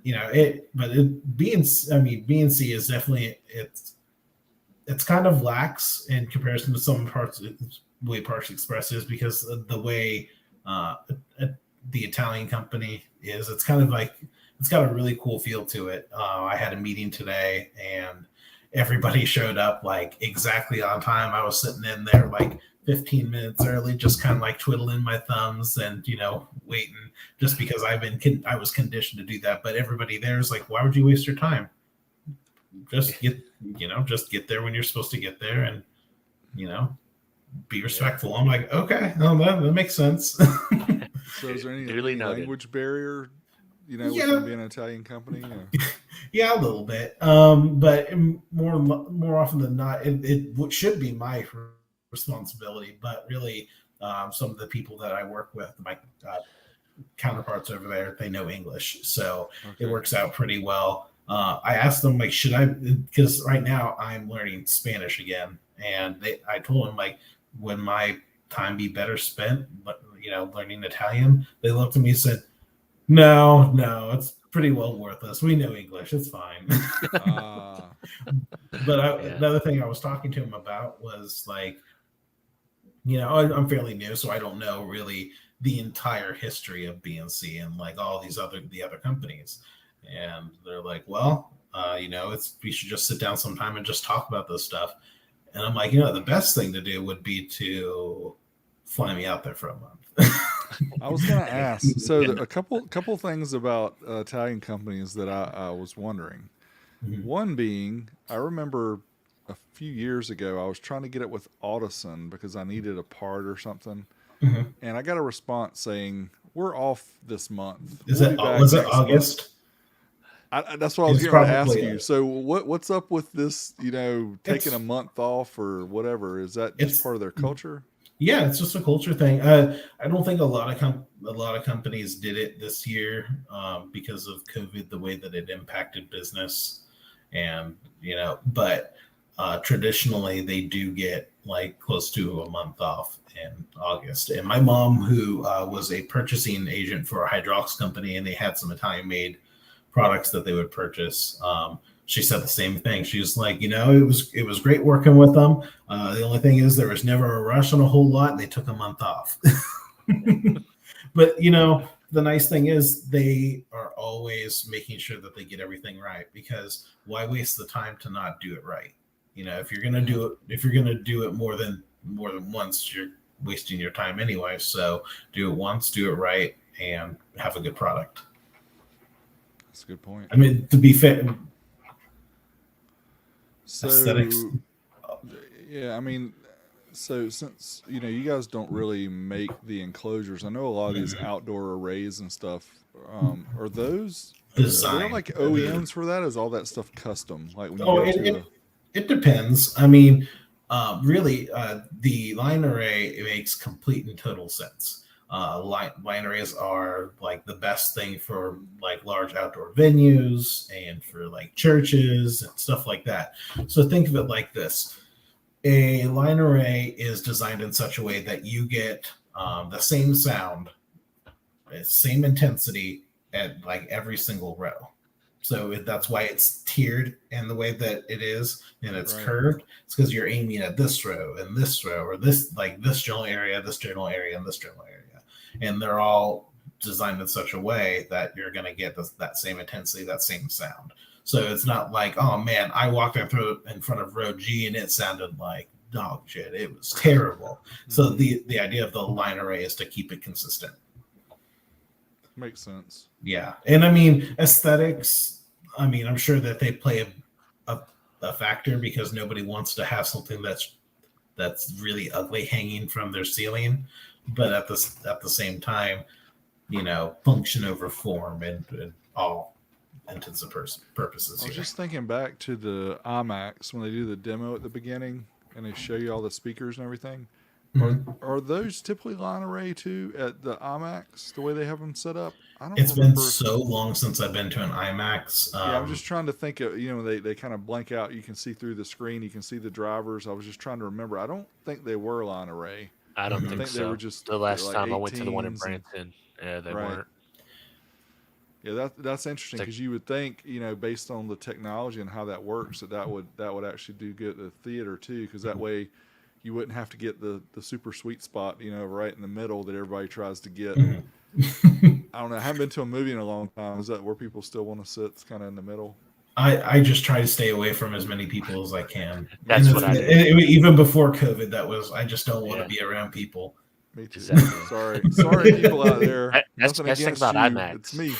BNC is definitely it's kind of lax in comparison to some parts of the way Parts Express is because of the way the Italian company is. It's kind of like it's got a really cool feel to it. I had a meeting today and everybody showed up like exactly on time. I was sitting in there like 15 minutes early, just kind of like twiddling my thumbs and waiting, just because I was conditioned to do that. But everybody there is like, why would you waste your time? Just get there when you're supposed to get there, and be respectful. I'm like, okay, no, that makes sense. So is there any Duly noted. language barrier, with Yeah. it being an Italian company? Yeah, a little bit. But more often than not, it should be my responsibility. But really, some of the people that I work with, my counterparts over there, they know English, so it works out pretty well. I asked them, like, should I? Because right now I'm learning Spanish again, and I told them, like, would my time be better spent, learning Italian? They looked at me and said, no, it's pretty well worthless. We know English. It's fine. But another thing I was talking to him about was, like, I'm fairly new, so I don't know really the entire history of BNC and like all the other companies. And they're like, well, we should just sit down sometime and just talk about this stuff. And I'm like, the best thing to do would be to fly me out there for a month. I was going to ask. So a couple things about Italian companies that I was wondering. Mm-hmm. One being, I remember a few years ago, I was trying to get it with Audison because I needed a part or something. Mm-hmm. And I got a response saying, we're off this month. Was it August? That's what I was getting to ask you. So what's up with this, taking a month off or whatever? Is that just part of their culture? Yeah, it's just a culture thing. I don't think a lot of companies did it this year because of COVID, the way that it impacted business, and but traditionally they do get like close to a month off in August. And my mom, who was a purchasing agent for a hydraulics company, and they had some Italian-made products that they would purchase. She said the same thing. She was like, it was great working with them. The only thing is there was never a rush on a whole lot. And they took a month off. But, the nice thing is they are always making sure that they get everything right, because why waste the time to not do it right? If you're going to do it more than once, you're wasting your time anyway. So do it once, do it right, and have a good product. That's a good point. I mean, to be fair, so aesthetics. Yeah, I mean, so since you guys don't really make the enclosures, I know a lot of these outdoor arrays and stuff. Are those are like OEMs for that? Is all that stuff custom? Like when it depends. I mean, really, the line array makes complete and total sense. Line arrays are like the best thing for like large outdoor venues and for like churches and stuff like that. So think of it like this. A line array is designed in such a way that you get the same sound, same intensity at like every single row. So that's why it's tiered in the way that it is, and it's curved. It's because you're aiming at this row and this row, or this general area, this general area, and this general area. And they're all designed in such a way that you're going to get that same intensity, that same sound. So it's not like, oh man, I walked in front of row G and it sounded like dog shit. It was terrible. Mm-hmm. So the idea of the line array is to keep it consistent. Makes sense. Yeah. And I mean, aesthetics, I mean, I'm sure that they play a factor, because nobody wants to have something that's really ugly hanging from their ceiling. But at the same time, function over form and all intents and purposes. I was just thinking back to the Imax when they do the demo at the beginning and they show you all the speakers and everything. Mm-hmm. Are those typically line array too at the Imax, the way they have them set up? It's been so long since I've been to an Imax. Yeah, I'm just trying to think of, they kind of blank out. You can see through the screen. You can see the drivers. I was just trying to remember. I don't think they were line array. I don't think so. They were just the last like time I went to the one in Branson. Yeah, they weren't. Yeah, that's interesting, because you would think, based on the technology and how that works, that would actually do good at the theater too, because that way you wouldn't have to get the super sweet spot, right in the middle that everybody tries to get. I don't know. I haven't been to a movie in a long time. Is that where people still want to sit? It's kind of in the middle. I just try to stay away from as many people as I can. That's And what I do. even before COVID, that was I just don't want to Yeah. be around people. Me too. Exactly. Sorry, people out there. That's the Nothing best thing against about you. IMAX. It's me.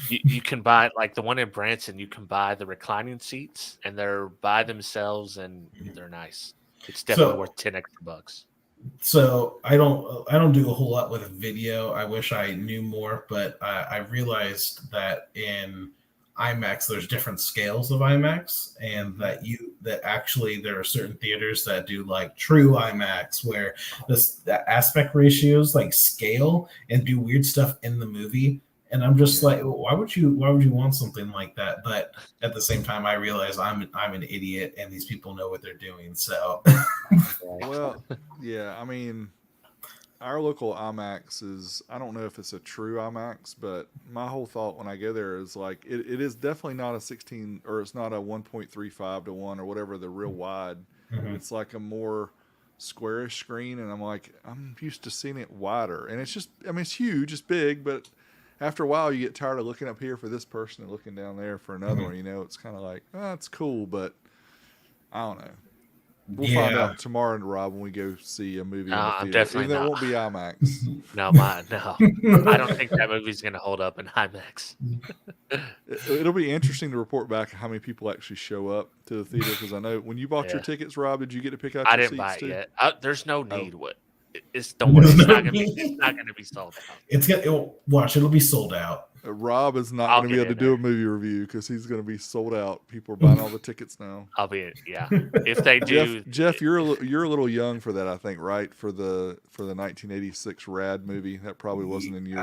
You can buy like the one in Branson. You can buy the reclining seats, and they're by themselves, and they're nice. It's definitely worth 10 extra bucks. So I don't do a whole lot with video. I wish I knew more, but I realized that in IMAX there's different scales of IMAX, and that actually there are certain theaters that do like true IMAX where the aspect ratios like scale and do weird stuff in the movie. And I'm just like, why would you want something like that? But at the same time, I realize I'm an idiot, and these people know what they're doing. So, Well, yeah, I mean, our local IMAX is, I don't know if it's a true IMAX, but my whole thought when I go there is like, it is definitely not a 16, or it's not a 1.35 to 1 or whatever, the real wide. It's like a more squarish screen. And I'm used to seeing it wider. And it's just, I mean, it's huge, it's big, but after a while you get tired of looking up here for this person and looking down there for another one. It's kind of like, oh, it's cool, but I don't know. We'll find out tomorrow, Rob, when we go see a movie in the theater. Definitely Even though not. it won't be IMAX. No. I don't think that movie's going to hold up in IMAX. It'll be interesting to report back how many people actually show up to the theater, because I know when you bought your tickets, Rob, did you get to pick out I your didn't buy seats it too? yet. There's no need. Don't worry. It's not going to be sold out. It'll be sold out. Rob is not going to be able to do a movie review because he's going to be sold out. People are buying all the tickets now. I'll be if they do. Jeff, you're a little young for that, I think, right? For the 1986 Rad movie, that probably wasn't in your.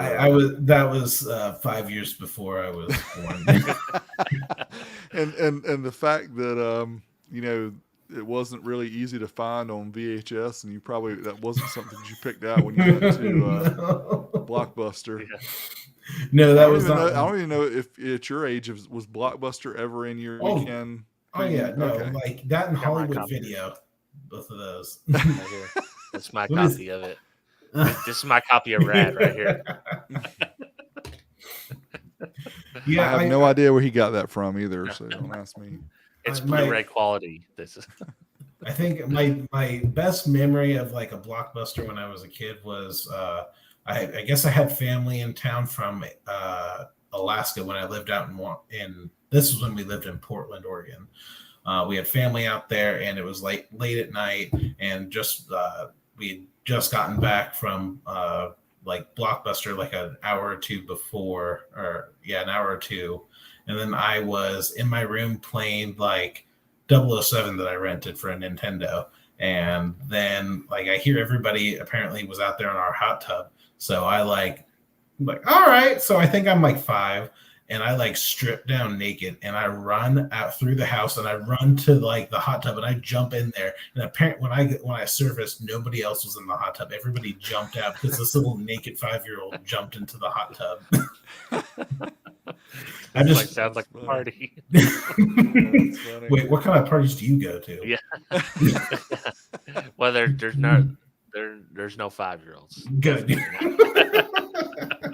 That was 5 years before I was born. and the fact that it wasn't really easy to find on VHS, and that wasn't something that you picked out when you went to Blockbuster. Yeah. No, that was not. I don't even know if at your age was Blockbuster ever in your weekend. Oh yeah, no, okay. Like that in Hollywood Video, both of those. Right here. That's my copy of it. This is my copy of Rad right here. Yeah, I have no idea where he got that from either, so don't ask me. It's Blu-ray quality. This is. I think my best memory of like a Blockbuster when I was a kid was I guess I had family in town from Alaska when I lived out in this was when we lived in Portland, Oregon. We had family out there, and it was like late at night, and we had just gotten back from like Blockbuster like an hour or two before, an hour or two, and then I was in my room playing like 007 that I rented for a Nintendo, and then like I hear everybody apparently was out there in our hot tub. So I like, all right. So I think I'm like 5, and I like strip down naked, and I run out through the house, and I run to like the hot tub, and I jump in there. And apparently when I surfaced, nobody else was in the hot tub. Everybody jumped out because this little naked 5-year-old jumped into the hot tub. Sounds like a party. Wait, what kind of parties do you go to? Yeah. Well, there's no 5-year-olds. Good.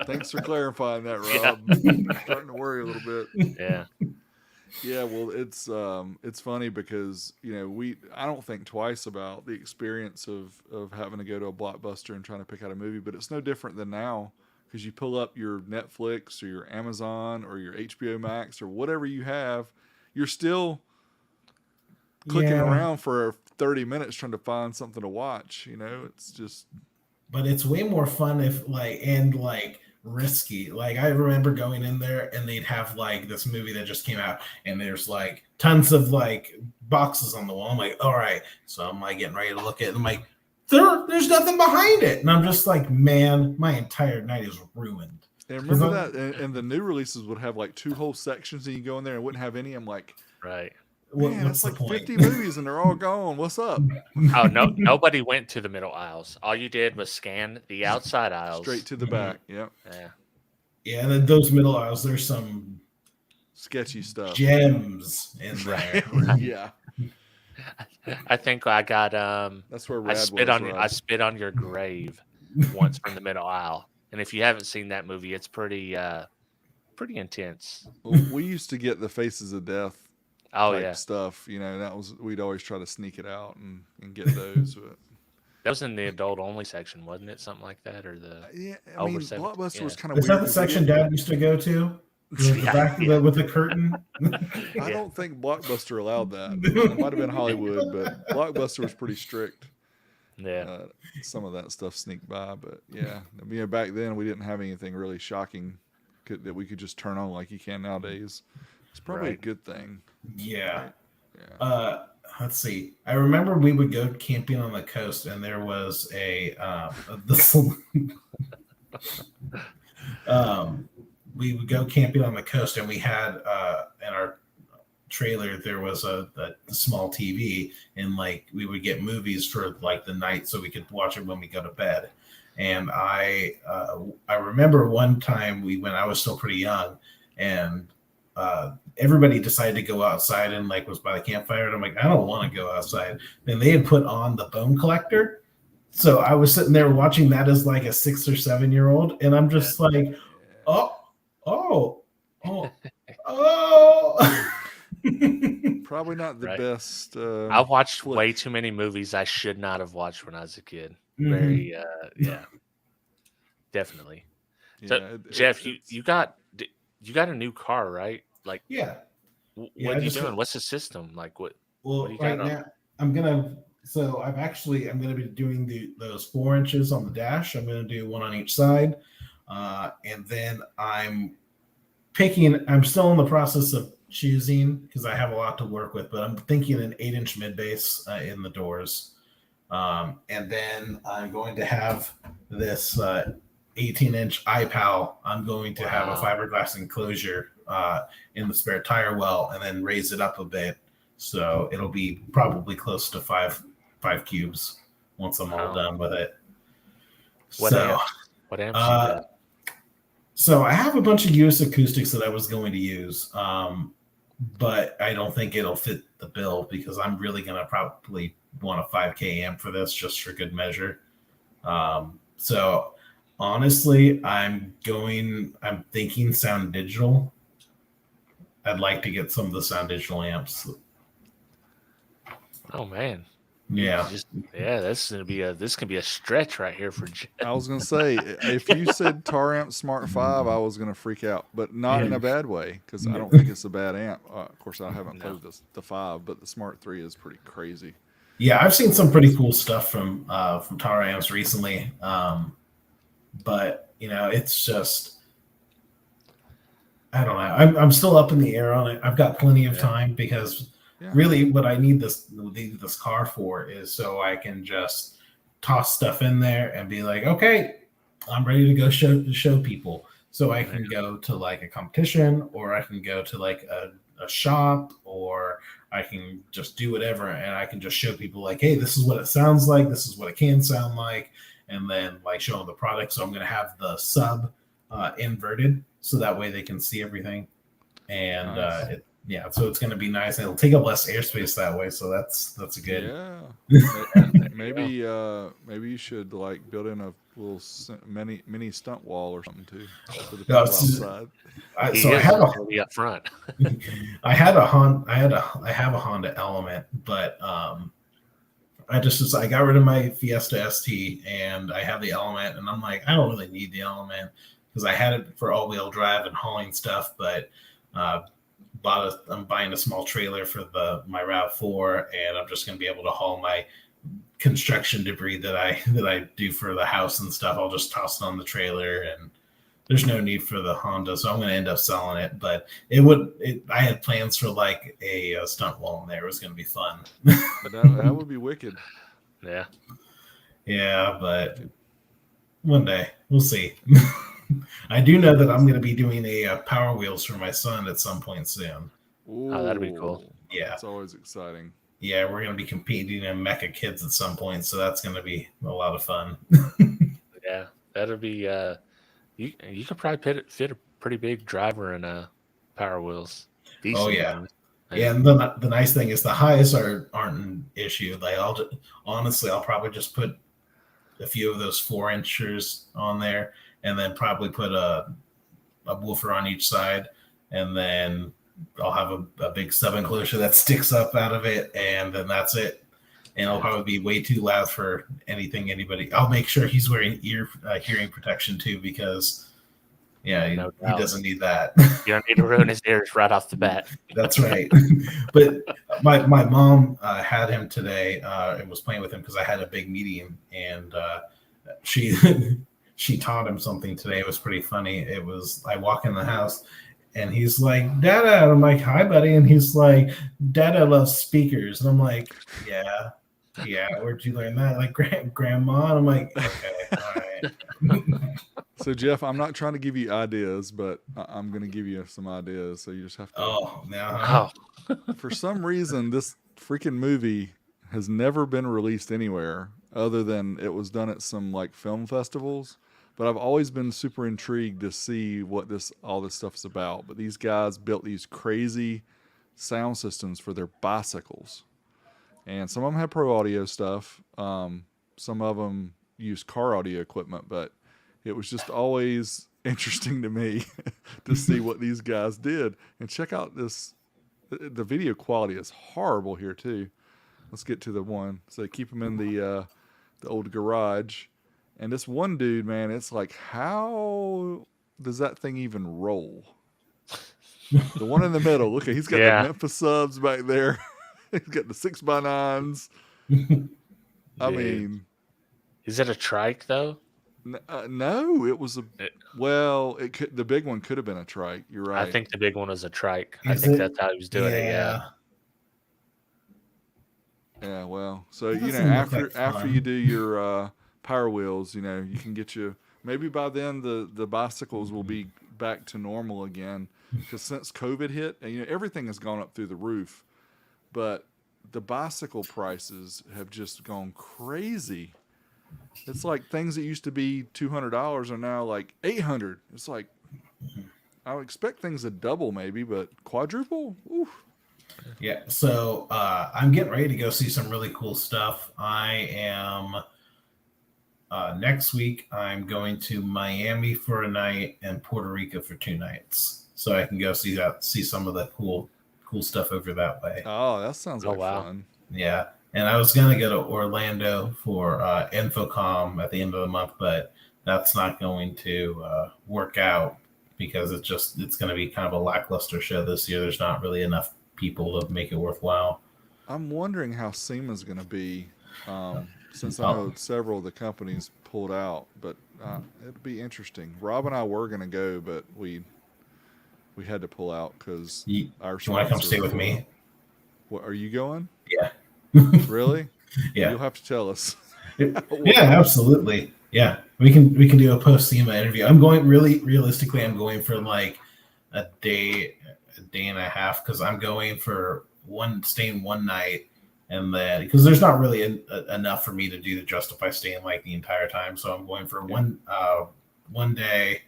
Thanks for clarifying that, Rob. I'm starting to worry a little bit. Yeah. Yeah, well, it's funny because I don't think twice about the experience of having to go to a Blockbuster and trying to pick out a movie, but it's no different than now, because you pull up your Netflix or your Amazon or your HBO Max or whatever you have, you're still clicking around for 30 minutes trying to find something to watch. It's just. But it's way more fun if risky. Like I remember going in there, and they'd have like this movie that just came out, and there's like tons of like boxes on the wall. I'm like, all right. So I'm like getting ready to look at it. I'm like, there's nothing behind it. And I'm just like, man, my entire night is ruined. And remember that? And the new releases would have like 2 whole sections, and you go in there and wouldn't have any. I'm like, right. Man, it's like 50 movies and they're all gone. What's up? Oh, no, nobody went to the middle aisles. All you did was scan the outside aisles. Straight to the back. Yep. Yeah. Yeah, and then those middle aisles, there's some sketchy stuff. Gems in there. Yeah. I think I got that's where I spit on your grave once from the middle aisle. And if you haven't seen that movie, it's pretty pretty intense. Well, we used to get the Faces of Death Oh type yeah, stuff. We'd always try to sneak it out and get those. But that was in the adult only section, wasn't it? Something like that, or the yeah, I over mean, 17? Blockbuster Yeah, was kind of Is weird that the because we section didn't. Dad used to go to? The Yeah, back yeah. with the curtain. I Yeah. don't think Blockbuster allowed that. It might have been Hollywood, but Blockbuster was pretty strict. Yeah. Some of that stuff sneaked by, but yeah, back then we didn't have anything really shocking that we could just turn on like you can nowadays. It's probably a Right. good thing, Yeah. right? Yeah. Let's see. I remember we would go camping on the coast, and there was we would go camping on the coast, and we had in our trailer there was a small TV, and like we would get movies for like the night so we could watch it when we go to bed. And I remember one time I was still pretty young, and everybody decided to go outside and like was by the campfire, and I'm like, I don't want to go outside. And they had put on the Bone Collector, so I was sitting there watching that as like a 6 or 7-year-old, and I'm just like, oh, oh, oh, oh. Probably not the Right. best. I watched flick. way too many movies I should not have watched when I was a kid. Mhm. Very, yeah, definitely. So, Yeah, Jeff, you got a new car, right? Like, Yeah. what Yeah, are I you just doing? What's the system? Like, what do Well, you right got on? now I'm gonna. So I'm gonna be doing those 4 inches on the dash. I'm gonna do one on each side, and then I'm still in the process of choosing because I have a lot to work with, but I'm thinking an 8-inch mid base in the doors, and then I'm going to have this 18-inch iPal. I'm going to have a Wow. fiberglass enclosure in the spare tire well, and then raise it up a bit, so it'll be probably close to five cubes once I'm all Wow. done with it. What So, amps? What amps you got? so I have a bunch of US acoustics that I was going to use, but I don't think it'll fit the bill because I'm really going to probably want a 5K amp for this just for good measure. So honestly, I'm thinking Sound Digital. I'd like to get some of the Sound Digital amps. Oh man. Yeah. This can be a stretch right here for Jeff. I was gonna say if you said Taramp Smart 5, I was gonna freak out, but not in a bad way because I don't think it's a bad amp. Of course, I haven't played the 5, but the Smart 3 is pretty crazy. Yeah, I've seen some pretty cool stuff from Tara amps recently, but it's just I don't know. I'm still up in the air on it. I've got plenty of time because really what I need this car for is so I can just toss stuff in there and be like, okay, I'm ready to go show people. So I can go to like a competition, or I can go to like a shop, or I can just do whatever, and I can just show people like, hey, this is what it sounds like, this is what it can sound like, and then like show them the product. So I'm going to have the sub inverted so that way they can see everything, and Nice. So it's going to be nice. It'll take up less airspace that way, so that's a good. Maybe you should like build in a little mini stunt wall or something too for the people outside. Up front. I have a Honda Element, but I got rid of my Fiesta ST and I have the Element, and I'm like, I don't really need the Element because I had it for all-wheel drive and hauling stuff, but I'm buying a small trailer for my RAV4, and I'm just going to be able to haul my construction debris that I do for the house and stuff. I'll just toss it on the trailer, and there's no need for the Honda, so I'm going to end up selling it. But I had plans for like a stunt wall in there. It was going to be fun. But that would be wicked. Yeah, but one day we'll see. I do know that I'm going to be doing a Power Wheels for my son at some point soon. Ooh, that'd be cool. Yeah, it's always exciting. Yeah, we're going to be competing in Mecha Kids at some point, so that's going to be a lot of fun. Yeah, that'll be. You could probably fit a pretty big driver in Power Wheels. Oh yeah. Yeah, and the nice thing is the highs aren't an issue. Like I'll probably just put a few of those 4-inchers on there, and then probably put woofer on each side, and then I'll have a big sub enclosure that sticks up out of it, and then that's it. And it'll probably be way too loud for anybody. I'll make sure he's wearing hearing protection too, because he doesn't need that. You don't need to ruin his ears right off the bat. That's right. But my mom had him today and was playing with him because I had a big meeting, and she she taught him something today. It was pretty funny. It was, I walk in the house and he's like, Dada. And I'm like, hi, buddy. And he's like, Dada loves speakers. And I'm like, yeah. Where'd you learn that? Like, grandma. And I'm like, okay, all right. So, Geoff, I'm not trying to give you ideas, but I'm going to give you some ideas. So you just have to. Oh, now. For some reason, this freaking movie has never been released anywhere other than it was done at some like film festivals. But I've always been super intrigued to see what all this stuff is about. But these guys built these crazy sound systems for their bicycles. And some of them have pro audio stuff. Some of them use car audio equipment, but it was just always interesting to me to see what these guys did. And check out this. The video quality is horrible here too. Let's get to the one. So they keep them in the old garage. And this one dude, man, it's like, how does that thing even roll? The one in the middle, look, he's got the Memphis subs back there. He's got the 6x9s. I mean, is it a trike though? No, it was the big one could have been a trike. You're right. I think the big one was a trike. I think that's how he was doing it. Yeah. Yeah. Well, so after you do your Power Wheels, you can get maybe by then the bicycles will be back to normal again, because since COVID hit, and everything has gone up through the roof, but the bicycle prices have just gone crazy. It's like things that used to be $200 are now like $800. It's like, I would expect things to double maybe, but quadruple? Oof. Yeah. So I'm getting ready to go see some really cool stuff. I am next week. I'm going to Miami for a night and Puerto Rico for 2 nights, so I can go see some of the cool stuff over that way. Oh, that sounds like fun. Yeah. And I was going to go to Orlando for Infocom at the end of the month, but that's not going to work out because it's going to be kind of a lackluster show this year. There's not really enough people to make it worthwhile. I'm wondering how SEMA's going to be, since I know several of the companies pulled out, but it'll be interesting. Rob and I were going to go, but we had to pull out because our. You want to come stay with me? What, are you going? Yeah. Really? Yeah. You'll have to tell us. Yeah, absolutely. Yeah, we can do a post SEMA interview. I'm going realistically. I'm going for like a day and a half, because I'm going for staying one night, and then because there's not really enough for me to do to justify staying like the entire time. So I'm going for one day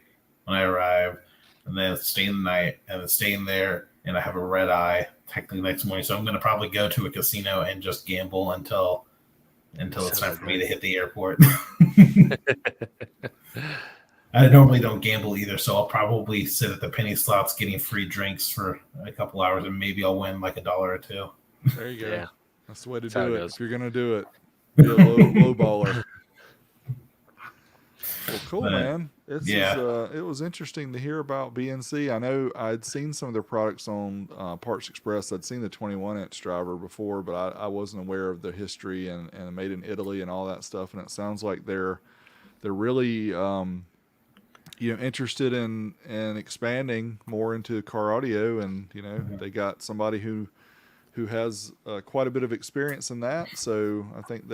when I arrive, and then staying the night, and then staying there, and I have a red eye technically next morning. So I'm going to probably go to a casino and just gamble until it's time for me to hit the airport. I normally don't gamble either, so I'll probably sit at the penny slots getting free drinks for a couple hours, and maybe I'll win like $1 or $2. There you go. Yeah. That's the way to That's do it. If you're going to do it, be a low baller. Well, cool, man. It was interesting to hear about BNC. I know I'd seen some of their products on Parts Express. I'd seen the 21-inch driver before, but I wasn't aware of the history and made in Italy and all that stuff. And it sounds like they're really interested in expanding more into car audio, and they got somebody who has quite a bit of experience in that. So I think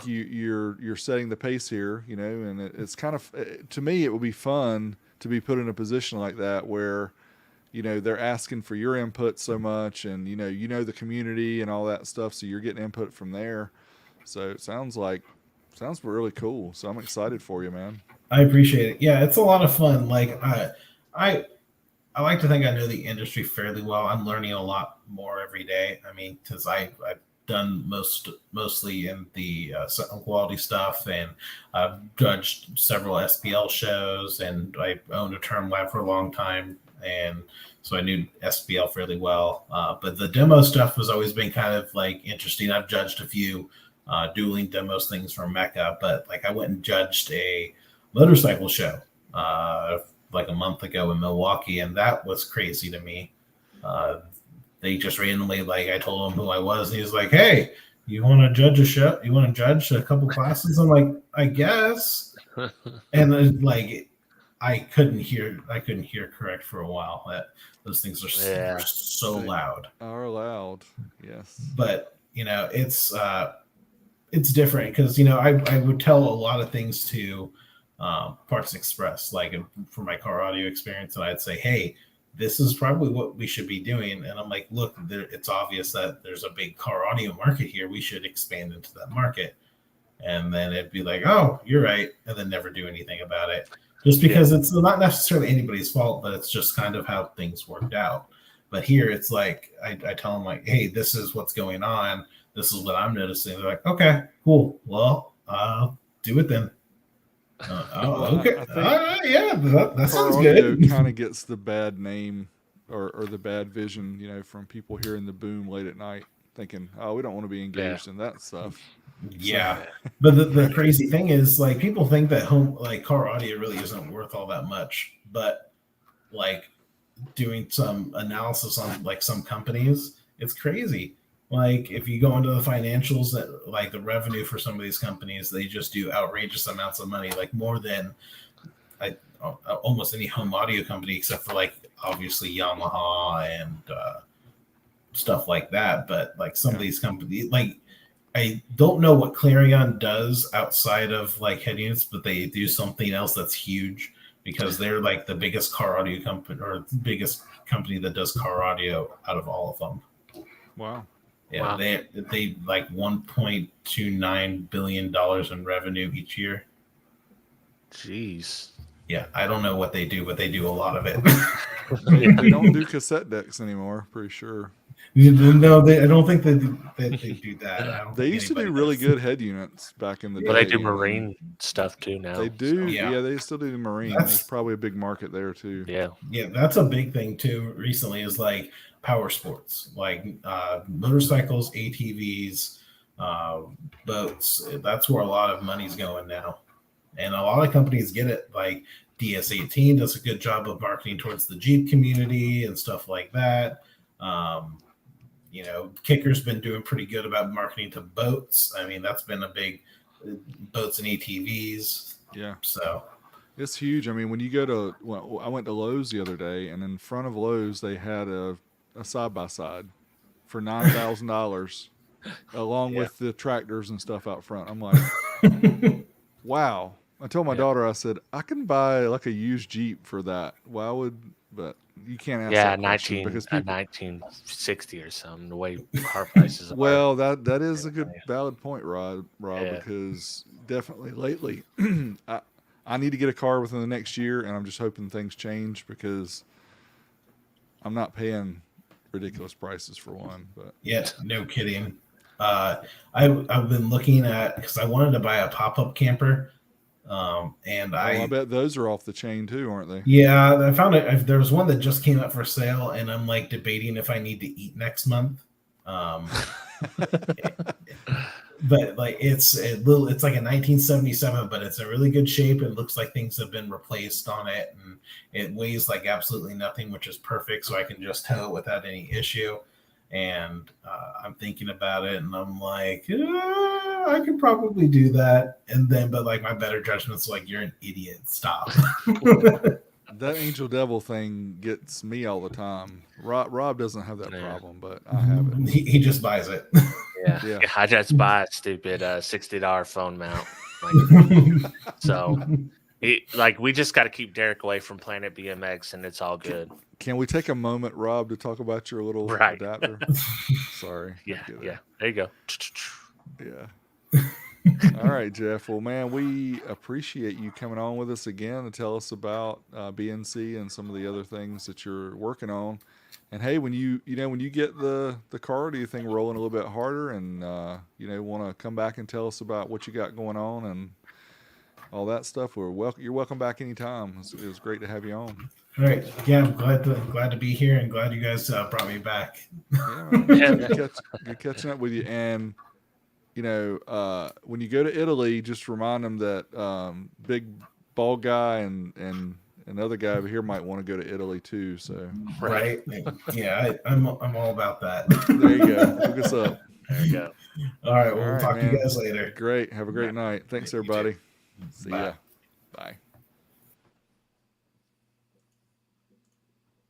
you're setting the pace here, and it's kind of, to me, it would be fun to be put in a position like that where, they're asking for your input so much, and the community and all that stuff, so you're getting input from there. So it sounds really cool. So I'm excited for you, man. I appreciate it. Yeah, it's a lot of fun. Like I like to think I know the industry fairly well. I'm learning a lot more every day. I mean, because done mostly in the sound quality stuff, and I've judged several SPL shows, and I owned a term lab for a long time, and so I knew SPL fairly well. But the demo stuff has always been kind of like interesting. I've judged a few dueling demos things from Mecca, but like I went and judged a motorcycle show like a month ago in Milwaukee, and that was crazy to me. They just randomly, like, I told him who I was, and he was like, "Hey, you want to judge a show? You want to judge a couple classes?" I'm like, "I guess." And then, like, I couldn't hear correct for a while. Those things are so loud. Are loud, yes. But it's different because I would tell a lot of things to Parts Express, like for my car audio experience, and I'd say, "Hey, this is probably what we should be doing." And I'm like, "Look, it's obvious that there's a big car audio market here. We should expand into that market." And then it'd be like, "Oh, you're right," and then never do anything about it, just because it's not necessarily anybody's fault, but it's just kind of how things worked out. But here, it's like I tell them, like, "Hey, this is what's going on. This is what I'm noticing." They're like, "Okay, cool. Well, I'll do it then." Okay. All right. Yeah, that sounds good. Kind of gets the bad name or the bad vision, from people hearing the boom late at night, thinking, "Oh, we don't want to be engaged in that stuff." Yeah, but the crazy thing is, like, people think that car audio really isn't worth all that much, but like doing some analysis on like some companies, it's crazy. Like, if you go into the financials, that like the revenue for some of these companies, they just do outrageous amounts of money, like more than almost any home audio company, except for like obviously Yamaha and stuff like that. But like some of these companies, like I don't know what Clarion does outside of like head units, but they do something else that's huge because they're like the biggest car audio company, or the biggest company that does car audio out of all of them. Wow. Yeah, wow. They like $1.29 billion in revenue each year. Jeez. Yeah, I don't know what they do, but they do a lot of it. They don't do cassette decks anymore, pretty sure. No, I don't think they do that. They used to do really good head units back in the day. But they do marine stuff too now. They do. So. Yeah, they still do the marine. There's probably a big market there too. Yeah. Yeah, that's a big thing too recently, is like power sports, like motorcycles, ATVs, boats. That's where a lot of money's going now. And a lot of companies get it. Like DS18 does a good job of marketing towards the Jeep community and stuff like that. Kicker's been doing pretty good about marketing to boats. I mean, that's been a big boats and ATVs. Yeah. So it's huge. I mean, when you go to, I went to Lowe's the other day, and in front of Lowe's, they had a side-by-side for $9,000 along with the tractors and stuff out front. I'm like, wow. I told my daughter, I said, I can buy like a used Jeep for that. Why would, but you can't ask that question because people, 1960 or something, the way car prices are. Well, that is a good valid point, Rob, because definitely lately I need to get a car within the next year, and I'm just hoping things change because I'm not paying ridiculous prices for one. But yeah, no kidding. I've been looking at, because I wanted to buy a pop-up camper. And I bet those are off the chain too, aren't they? Yeah, I found it. There was one that just came up for sale, and I'm like debating if I need to eat next month. But like it's like a 1977, but it's in really good shape. It looks like things have been replaced on it, and it weighs like absolutely nothing, which is perfect. So I can just tow it without any issue. And I'm thinking about it, and I'm like, I could probably do that. And then, but like my better judgment's like, you're an idiot. Stop. That angel devil thing gets me all the time. Rob doesn't have that problem, but I have it. He just buys it. Yeah. I just buy a stupid $60 phone mount. So we just got to keep Derek away from Planet BMX, and it's all good. Can we take a moment, Rob, to talk about your little adapter? Sorry. Yeah. There you go. Yeah. All right, Geoff. Well, man, we appreciate you coming on with us again to tell us about BNC and some of the other things that you're working on. And hey, when you get the car audio thing rolling a little bit harder, and want to come back and tell us about what you got going on and all that stuff, you're welcome back anytime. It was great to have you on. All right. Yeah, I'm glad to be here and glad you guys brought me back. Yeah, man. Good catching up with you. And when you go to Italy, just remind them that big bald guy and another guy over here might want to go to Italy too. So right. Yeah, I'm all about that. There you go. Hook us up. There you go. All right. Well, we'll talk to you guys later. Great. Have a great night. Thanks, everybody. See ya. Bye.